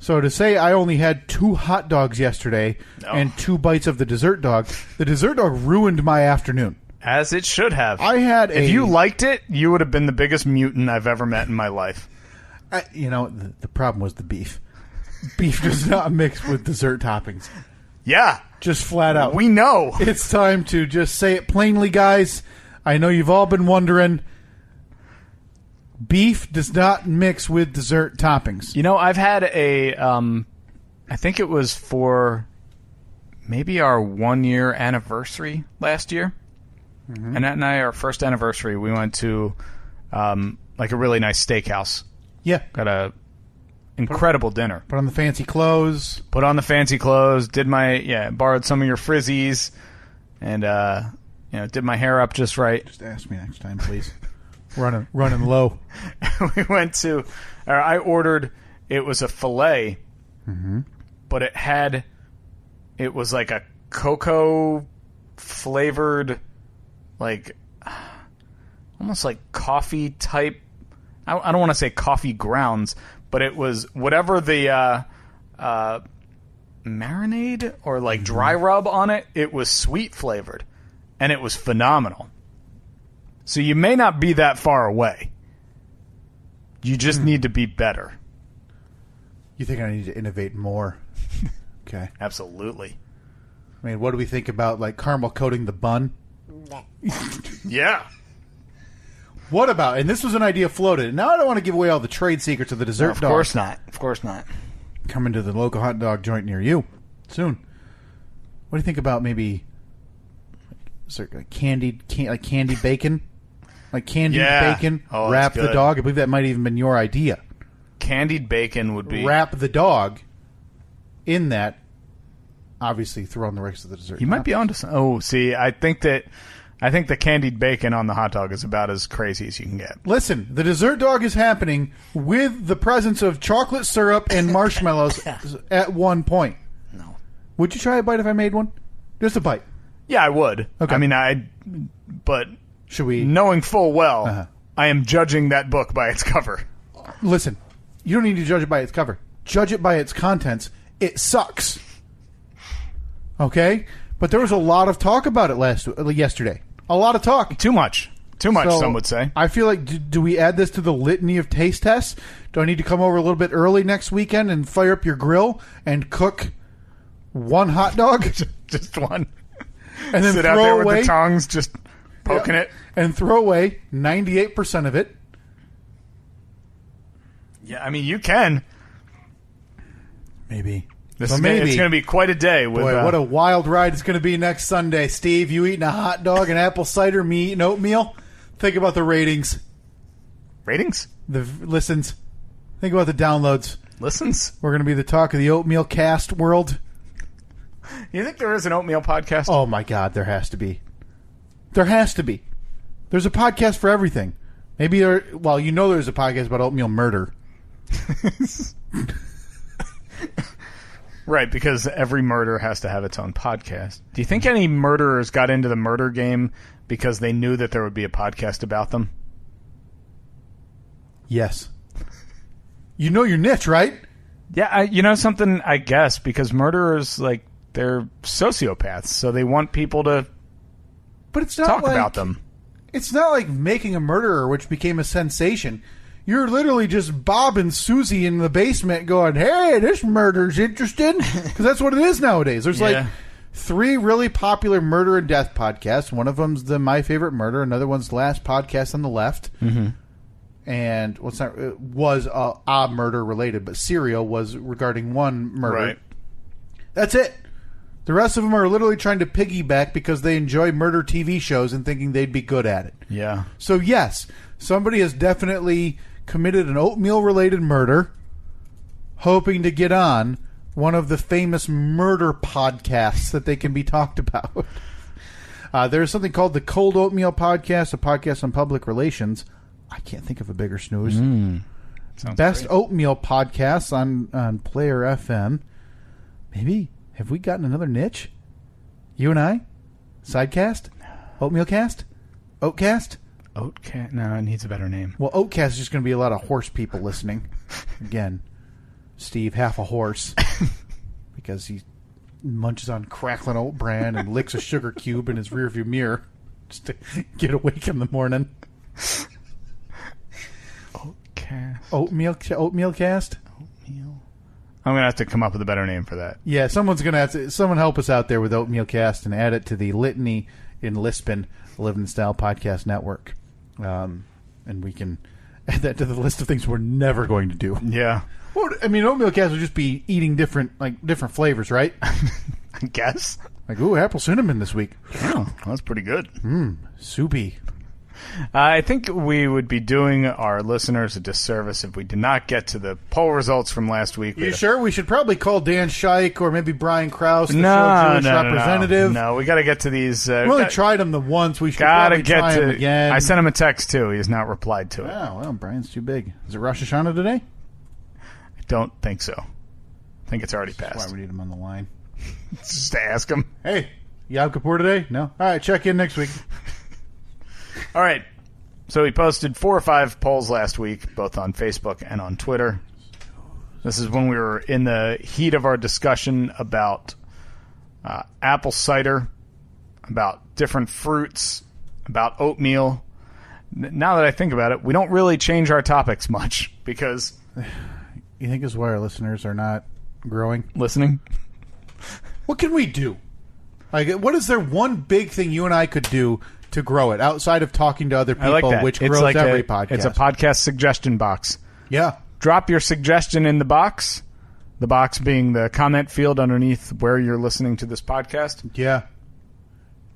So to say I only had 2 hot dogs yesterday and 2 bites of the dessert dog ruined my afternoon. As it should have. If you liked it, you would have been the biggest mutant I've ever met in my life. The problem was the beef. Beef does not mix with dessert toppings. Yeah. Just flat out. We know. It's time to just say it plainly, guys. I know you've all been wondering. Beef does not mix with dessert toppings. You know, I've had I think it was for maybe our 1-year anniversary last year. Mm-hmm. Annette and I, our first anniversary, we went to like a really nice steakhouse. Yeah. Got a incredible dinner. Put on the fancy clothes. Borrowed some of your frizzies, and did my hair up just right. Just ask me next time, please. running low. We went to. I ordered. It was a filet, but it was like a cocoa flavored, like almost like coffee type. I don't want to say coffee grounds, but it was whatever the marinade or like dry rub on it. It was sweet flavored, and it was phenomenal. So you may not be that far away. You just need to be better. You think I need to innovate more? Okay. Absolutely. I mean, what do we think about like caramel coating the bun? Yeah. What about, and this was an idea floated, now I don't want to give away all the trade secrets of the dessert dog. Of course not. Coming to the local hot dog joint near you soon. What do you think about maybe candied bacon? Like candied bacon, wrap the dog. I believe that might even been your idea. Candied bacon would be... Wrap the dog in that, obviously throw on the rest of the dessert. You might be onto something. Oh, see, I think the candied bacon on the hot dog is about as crazy as you can get. Listen, the dessert dog is happening with the presence of chocolate syrup and marshmallows at one point. No. Would you try a bite if I made one? Just a bite. Yeah, I would. Okay. I mean, but should we? Knowing full well, I am judging that book by its cover. Listen, you don't need to judge it by its cover. Judge it by its contents. It sucks. Okay? But there was a lot of talk about it yesterday. A lot of talk. Too much. So some would say. I feel like, do we add this to the litany of taste tests? Do I need to come over a little bit early next weekend and fire up your grill and cook one hot dog? Just one. And then sit out there with the tongs just poking it. And throw away 98% of it. Yeah, I mean, you can. Maybe. It's going to be quite a day. With, boy, what a wild ride it's going to be next Sunday. Steve, you eating a hot dog and apple cider, me eating oatmeal. Think about the ratings. Ratings? The listens. Think about the downloads. Listens? We're going to be the talk of the oatmeal cast world. You think there is an oatmeal podcast? Oh, my God, there has to be. There has to be. There's a podcast for everything. Maybe there's a podcast about oatmeal murder. Right, because every murder has to have its own podcast. Do you think any murderers got into the murder game because they knew that there would be a podcast about them? Yes. You know your niche, right? Yeah, you know something, I guess, because murderers, like, they're sociopaths, so they want people to talk about them. It's not like Making a Murderer, which became a sensation. You're literally just Bob and Susie in the basement going, hey, this murder's interesting. Because that's what it is nowadays. There's like 3 really popular murder and death podcasts. One of them's the My Favorite Murder. Another one's Last Podcast on the Left. Mm-hmm. And it was a murder related, but Serial was regarding one murder. Right. That's it. The rest of them are literally trying to piggyback because they enjoy murder TV shows and thinking they'd be good at it. Yeah. So, yes, somebody has definitely committed an oatmeal-related murder, hoping to get on one of the famous murder podcasts that they can be talked about. There's something called the Cold Oatmeal Podcast, a podcast on public relations. I can't think of a bigger snooze. Best great. Oatmeal Podcasts on Player FM. maybe, have we gotten another niche? You and I? Sidecast? Oatmeal cast? Oatcast? Oatcast? No, it needs a better name. Well, Oatcast is just going to be a lot of horse people listening. Again, Steve, half a horse. Because he munches on crackling oat bran and licks a sugar cube in his rearview mirror just to get awake in the morning. Oatcast. Oatmeal cast? Oatmeal. I'm going to have to come up with a better name for that. Yeah, someone's going to have to... Someone help us out there with Oatmeal Cast and add it to the litany in Lispin, the Living in Style Podcast Network. And we can add that to the list of things we're never going to do. Yeah. Well, I mean, Oatmeal Cast would just be eating different flavors, right? I guess. Like, ooh, apple cinnamon this week. Oh, that's pretty good. Soupy. I think we would be doing our listeners a disservice if we did not get to the poll results from last week. You sure? We should probably call Dan Scheich or maybe Brian Krause, the show's Jewish representative. No, we got to get to these. We only tried him the once. We should probably try him again. I sent him a text, too. He has not replied to it. Oh, well, Brian's too big. Is it Rosh Hashanah today? I don't think so. I think it's already passed. That's why we need him on the line. Just to ask him. Hey, Yom Kippur today? No? All right, check in next week. All right. So we posted 4 or 5 polls last week, both on Facebook and on Twitter. This is when we were in the heat of our discussion about apple cider, about different fruits, about oatmeal. Now that I think about it, we don't really change our topics much because... You think this is why our listeners are not growing? Listening? What can we do? Like, what is there one big thing you and I could do to grow it outside of talking to other people, which grows like every podcast? It's a podcast suggestion box. Yeah. Drop your suggestion in the box being the comment field underneath where you're listening to this podcast. Yeah.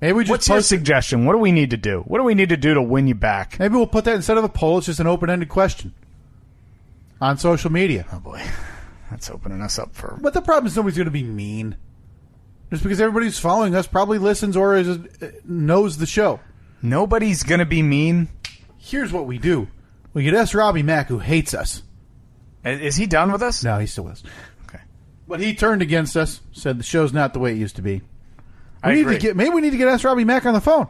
Maybe we just What's your suggestion? What do we need to do? What do we need to do to win you back? Maybe we'll put that instead of a poll, it's just an open-ended question on social media. Oh, boy. That's opening us up for... But the problem is nobody's going to be mean. Just because everybody who's following us probably listens or knows the show. Nobody's going to be mean? Here's what we do. We get S. Robbie Mack, who hates us. Is he done with us? No, he still is. Okay. But he turned against us, said the show's not the way it used to be. I agree. Maybe we need to get S. Robbie Mack on the phone.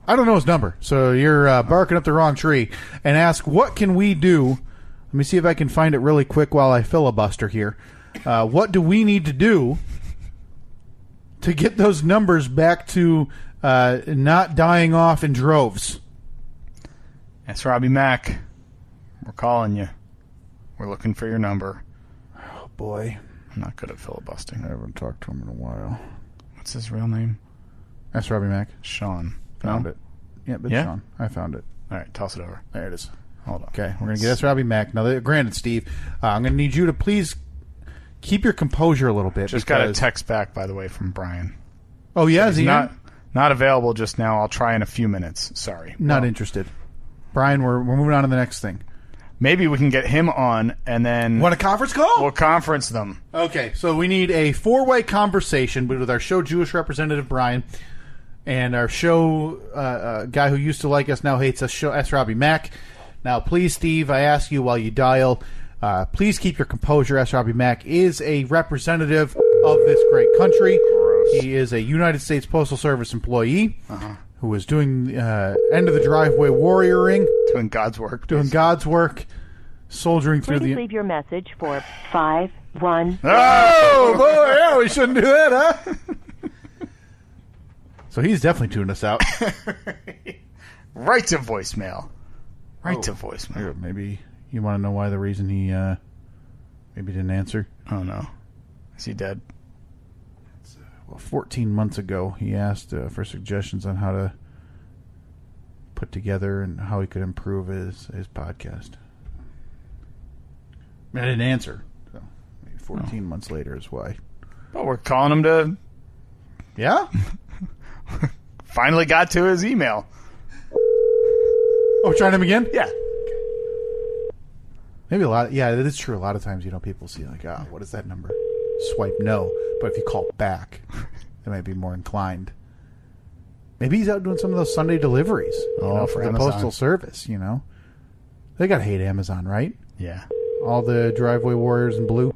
I don't know his number, so you're barking up the wrong tree. And ask, what can we do? Let me see if I can find it really quick while I filibuster here. What do we need to do to get those numbers back to not dying off in droves? That's Robbie Mack. We're calling you. We're looking for your number. Oh, boy. I'm not good at filibustering. I haven't talked to him in a while. What's his real name? That's Robbie Mack. Sean. Found it. Yeah, but Sean. I found it. All right, toss it over. There it is. Hold on. Okay, we're going to get S. Robbie Mack. Now, granted, Steve, I'm going to need you to please keep your composure a little bit. Just got a text back, by the way, from Brian. Oh, yeah? Is he not available just now. I'll try in a few minutes. Sorry. Not interested. Brian, we're moving on to the next thing. Maybe we can get him on and then... Want a conference call? We'll conference them. Okay, so we need a 4-way conversation with our show Jewish representative, Brian, and our show guy who used to like us, now hates us, show S. Robbie Mack. Now, please, Steve, I ask you while you dial, please keep your composure. S. Robbie Mack is a representative of this great country. Gross. He is a United States Postal Service employee who is doing end-of-the-driveway warrioring. Doing God's work. Doing God's work, soldiering through the... Please leave your message for 5-1... Oh, boy, yeah, we shouldn't do that, huh? So he's definitely tuned us out. Right to voicemail. Right to voicemail. Here, maybe you want to know why the reason he maybe didn't answer? Oh, no. Is he dead? Well, 14 months ago, he asked for suggestions on how to put together and how he could improve his podcast. I didn't answer. So maybe 14 months later is why. Well, we're calling him to... Yeah? Finally got to his email. Oh, we're trying him again? Yeah. Maybe a lot. Yeah, that is true. A lot of times, people see like, what is that number? Swipe no. But if you call back, they might be more inclined. Maybe he's out doing some of those Sunday deliveries for the Postal Service, They got to hate Amazon, right? Yeah. All the driveway warriors in blue.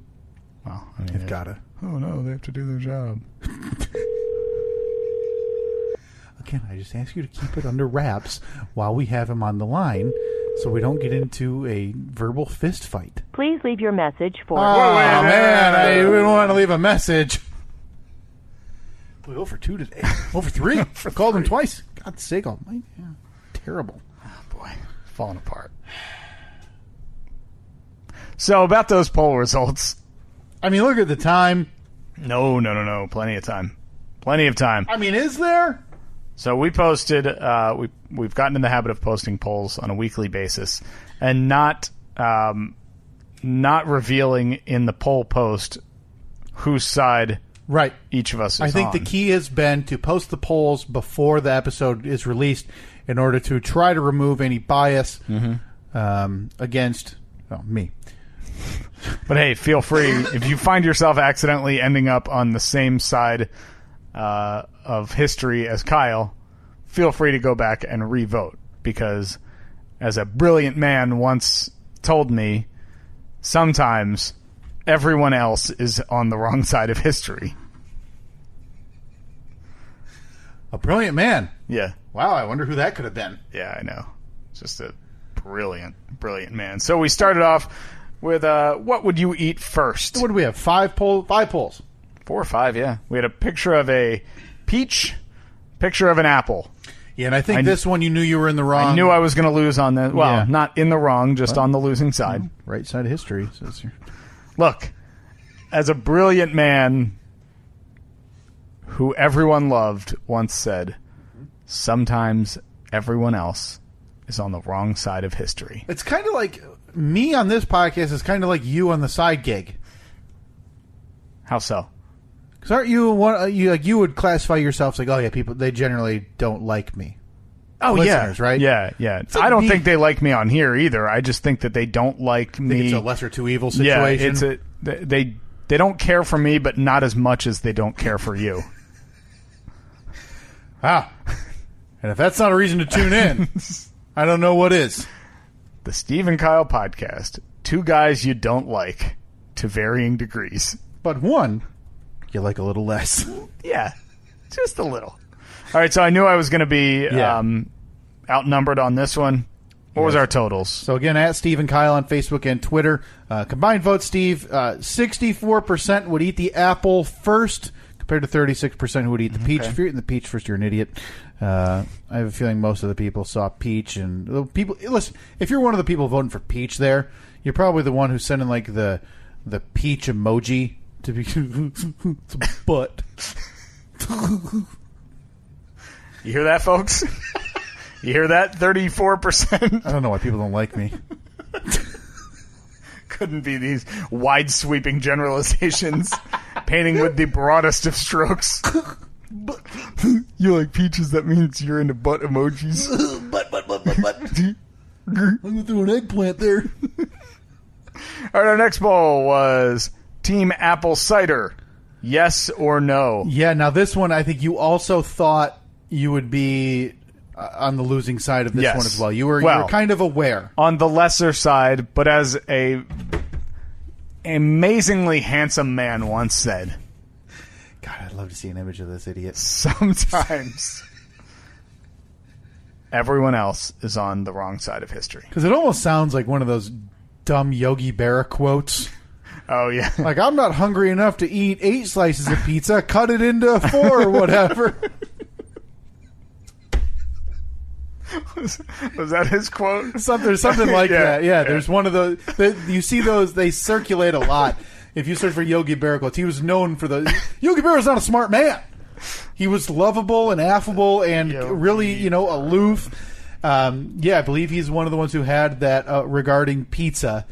Well, I mean, They've got to. Oh, no, they have to do their job. Again, I just ask you to keep it under wraps while we have him on the line so we don't get into a verbal fist fight. Please leave your message for... Oh, man, I didn't want to leave a message. We're 0 for 2 today. 0 for 3. I called him twice. God's sake almighty. Yeah, terrible. Oh, boy. Falling apart. So, about those poll results. I mean, look at the time. No. Plenty of time. Plenty of time. I mean, is there? So we posted, we've gotten in the habit of posting polls on a weekly basis and not revealing in the poll post whose side right. each of us is I think on. the key has been to post the polls before the episode is released in order to try to remove any bias against me. But hey, feel free. If you find yourself accidentally ending up on the same side of history as Kyle, feel free to go back and re-vote, because as a brilliant man once told me, sometimes everyone else is on the wrong side of history. A brilliant man. Yeah. Wow, I wonder who that could have been. Yeah, I know. Just a brilliant man. So we started off with what would you eat first? What do we have? 5 polls? 4 or 5, yeah. We had a picture of a peach, picture of an apple. Yeah, and I think this one you knew you were in the wrong. I knew I was going to lose on the... Well, Yeah. not in the wrong, just on the losing side. Right side of history. Says here. Look, as a brilliant man who everyone loved once said, sometimes everyone else is on the wrong side of history. It's kind of like me on this podcast is kind of like you on the side gig. How so? Because aren't you one? You would classify yourself as like, oh yeah, people they generally don't like me. Oh, Listeners, yeah. right? Yeah. Like I don't think they like me on here either. I just think that they don't like me. It's a lesser two evil situation. Yeah, they don't care for me, but not as much as they don't care for you. Ah. And if that's not a reason to tune in, I don't know what is. The Steve and Kyle podcast. 2 guys you don't like to varying degrees. But one, you like a little less. Yeah, just a little. All right, so I knew I was going to be outnumbered on this one. What was our totals? So again, at Steve and Kyle on Facebook and Twitter. Combined vote, Steve, 64% would eat the apple first, compared to 36% who would eat the peach. If you're eating the peach first, you're an idiot. I have a feeling most of the people saw peach, and the people. Listen, if you're one of the people voting for peach, there, you're probably the one who's sending like the peach emoji to be it's a butt. You hear that, folks? You hear that? 34%. I don't know why people don't like me. Couldn't be these wide-sweeping generalizations, painting with the broadest of strokes. You like peaches, that means you're into butt emojis. Butt. I'm going to throw an eggplant there. All right, our next poll was Team Apple Cider. Yes or no? Yeah, now this one, I think you also thought you would be on the losing side of this one as well. You were kind of aware. On the lesser side, but as a amazingly handsome man once said. God, I'd love to see an image of this idiot. Sometimes everyone else is on the wrong side of history. Because it almost sounds like one of those dumb Yogi Berra quotes. Oh, yeah. Like, I'm not hungry enough to eat 8 slices of pizza. Cut it into 4 or whatever. Was that his quote? Something like that. Yeah, there's one of those. You see those, they circulate a lot. If you search for Yogi Berra quotes, he was known for the... Yogi Berra's not a smart man. He was lovable and affable and really, aloof. I believe he's one of the ones who had that regarding pizza.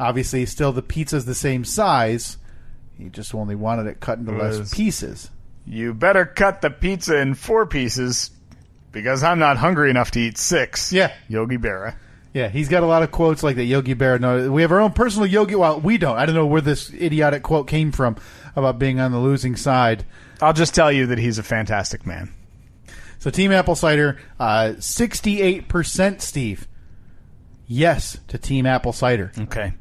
Obviously, still the pizza's the same size. He just only wanted it cut into less pieces. You better cut the pizza in 4 pieces because I'm not hungry enough to eat 6. Yeah. Yogi Berra. Yeah, he's got a lot of quotes like that. Yogi Berra. No, we have our own personal Yogi. Well, we don't. I don't know where this idiotic quote came from about being on the losing side. I'll just tell you that he's a fantastic man. So Team Apple Cider, 68%, Steve. Yes to Team Apple Cider. Okay.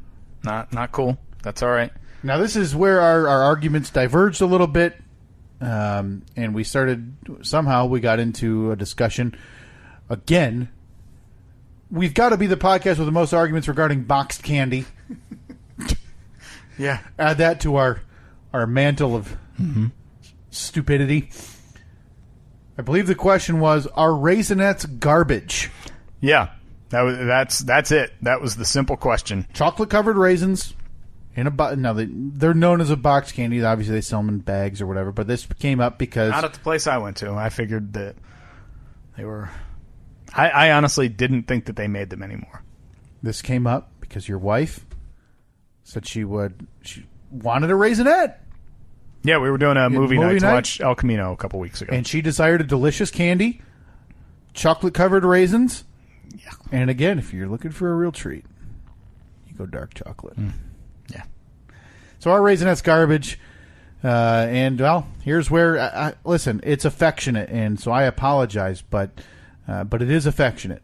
Not cool. That's all right. Now, this is where our arguments diverged a little bit, and we got into a discussion. Again, we've got to be the podcast with the most arguments regarding boxed candy. Yeah. Add that to our mantle of stupidity. I believe the question was, are Raisinets garbage? Yeah. That's it. That was the simple question. Chocolate-covered raisins in a now they're known as a box candy. Obviously, they sell them in bags or whatever. But this came up because not at the place I went to. I figured that they were. I honestly didn't think that they made them anymore. This came up because your wife said she wanted a Raisinette. Yeah, we were doing a movie night to watch El Camino a couple weeks ago, and she desired a delicious candy, chocolate-covered raisins. Yeah. And again, if you're looking for a real treat, you go dark chocolate. Yeah. So our Raisinette's garbage. And, well, here's where... listen, it's affectionate, and so I apologize, but it is affectionate.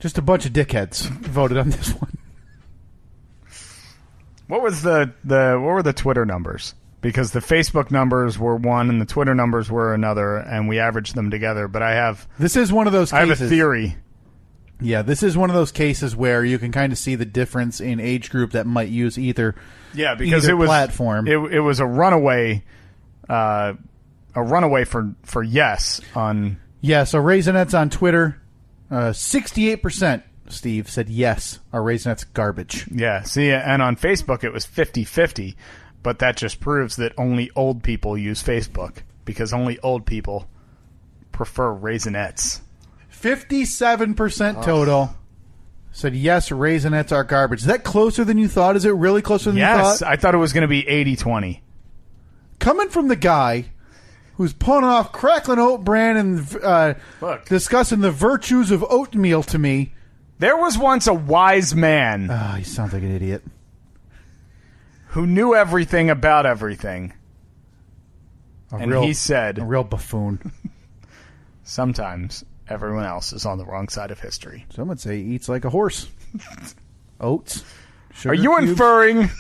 Just a bunch of dickheads voted on this one. What were the Twitter numbers? Because the Facebook numbers were one and the Twitter numbers were another, and we averaged them together. But this is one of those cases. I have a theory. Yeah, this is one of those cases where you can kind of see the difference in age group that might use either. Yeah, because either it was platform. It was a runaway for yes on. Yeah, so Raisinets on Twitter, 68%. Steve said yes, our Raisinets garbage. Yeah, see, and on Facebook it was 50-50, but that just proves that only old people use Facebook because only old people prefer Raisinets. 57% total said yes, Raisinets are garbage. Is that closer than you thought? Is it really closer than you thought? Yes, I thought it was going to be 80-20. Coming from the guy who's pulling off crackling oat bran and discussing the virtues of oatmeal to me. There was once a wise man. Oh, he sounds like an idiot. Who knew everything about everything. He said... A real buffoon. Sometimes everyone else is on the wrong side of history. Some would say he eats like a horse. Oats. Are you cubes. inferring...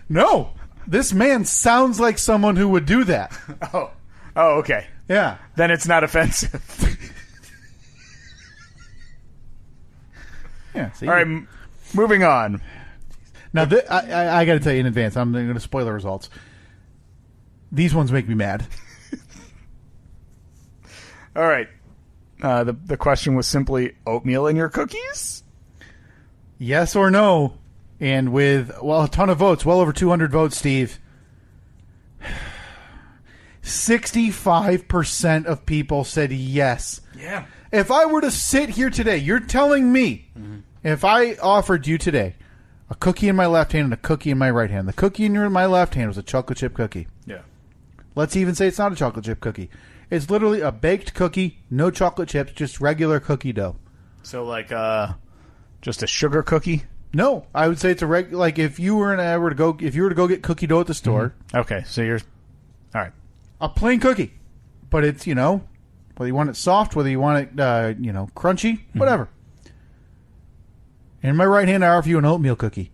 No. This man sounds like someone who would do that. Oh, okay. Yeah. Then it's not offensive. Yeah. See? All right, moving on. Now, I got to tell you in advance, I'm going to spoil the results. These ones make me mad. All right. The question was simply oatmeal in your cookies? Yes or no? And with, a ton of votes, well over 200 votes, Steve. 65% of people said yes. Yeah. If I were to sit here today, you're telling me, if I offered you today a cookie in my left hand and a cookie in my right hand, the cookie in my left hand was a chocolate chip cookie. Yeah. Let's even say it's not a chocolate chip cookie. It's literally a baked cookie, no chocolate chips, just regular cookie dough. So like just a sugar cookie? No, I would say it's a like if you were to go get cookie dough at the store. Okay, so you're all right. A plain cookie, but it's whether you want it soft, whether you want it crunchy, whatever. In my right hand, I offer you an oatmeal cookie.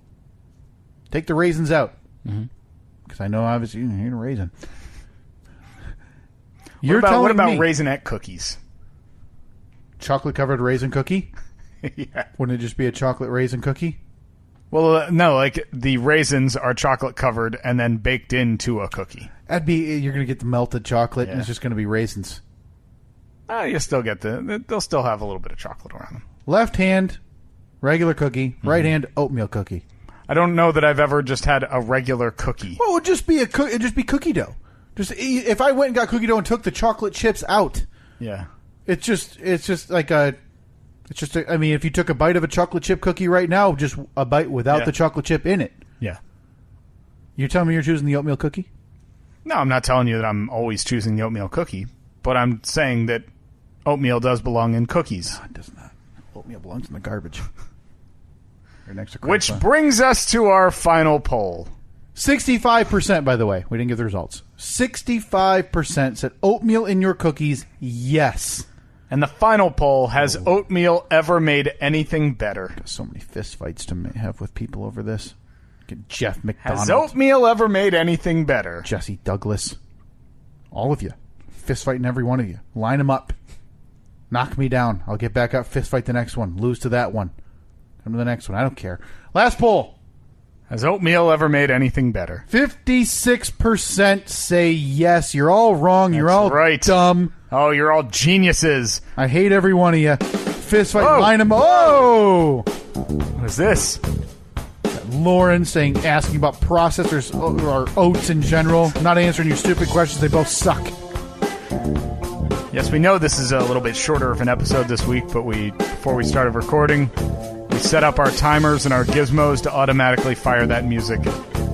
Take the raisins out, because I know obviously you ain't a raisin. What about Raisinette cookies? Chocolate covered raisin cookie? Yeah. Wouldn't it just be a chocolate raisin cookie? Well, no, like the raisins are chocolate covered and then baked into a cookie. You're going to get the melted chocolate and it's just going to be raisins. You still get they'll still have a little bit of chocolate around them. Left hand, regular cookie. Right hand, oatmeal cookie. I don't know that I've ever just had a regular cookie. Well, it'd just be cookie dough. Just if I went and got cookie dough and took the chocolate chips out. Yeah. It's just like I mean, if you took a bite of a chocolate chip cookie right now, just a bite without the chocolate chip in it. Yeah. You telling me you're choosing the oatmeal cookie? No, I'm not telling you that I'm always choosing the oatmeal cookie, but I'm saying that oatmeal does belong in cookies. No, it does not. Oatmeal belongs in the garbage. Right next to Which brings us to our final poll. 65%, by the way. We didn't give the results. 65% said oatmeal in your cookies, yes. And the final poll, has oatmeal ever made anything better? Got so many fist fights to have with people over this. Jeff McDonald. Has oatmeal ever made anything better? Jesse Douglas. All of you. Fist fighting every one of you. Line them up. Knock me down. I'll get back up, fist fight the next one. Lose to that one. Come to the next one. I don't care. Last poll. Has oatmeal ever made anything better? 56% say yes. You're all wrong. You're all dumb. Oh, you're all geniuses. I hate every one of you. Fist fight. Whoa. Line them. Oh! What is this? Lauren asking about processors or oats in general. Not answering your stupid questions. They both suck. Yes, we know this is a little bit shorter of an episode this week, but before we started recording, we set up our timers and our gizmos to automatically fire that music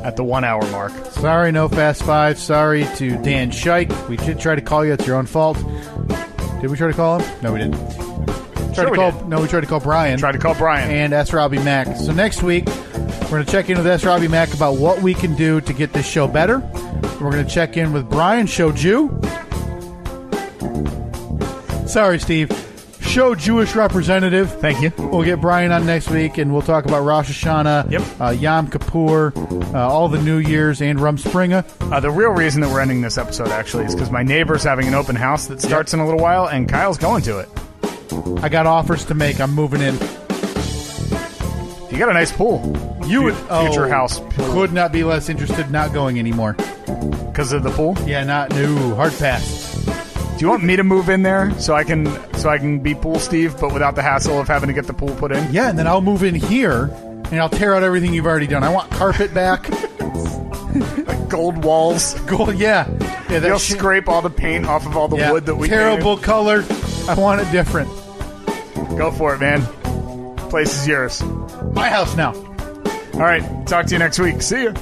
at the 1 hour mark. Sorry, no Fast Five. Sorry to Dan Scheich. We did try to call you. It's your own fault. Did we try to call him? No, we didn't. We tried to call Brian. Tried to call Brian. And S. Robbie Mac. So next week, we're going to check in with S. Robbie Mac about what we can do to get this show better. We're going to check in with Brian Shoju. Sorry, Steve. Show Jewish representative. Thank you. We'll get Brian on next week, and we'll talk about Rosh Hashanah, Yom Kippur, all the New Year's, and Rumspringa. The real reason that we're ending this episode, actually, is because my neighbor's having an open house that starts in a little while, and Kyle's going to it. I got offers to make. I'm moving in. You got a nice pool. Future house pool. Could not be less interested not going anymore. Because of the pool? Yeah, hard pass. Do you want me to move in there so I can be Pool Steve, but without the hassle of having to get the pool put in? Yeah, and then I'll move in here, and I'll tear out everything you've already done. I want carpet back. Like gold walls. Gold, yeah. You'll scrape all the paint off of all the wood that we terrible painted. Color. I want it different. Go for it, man. Place is yours. My house now. All right. Talk to you next week. See ya.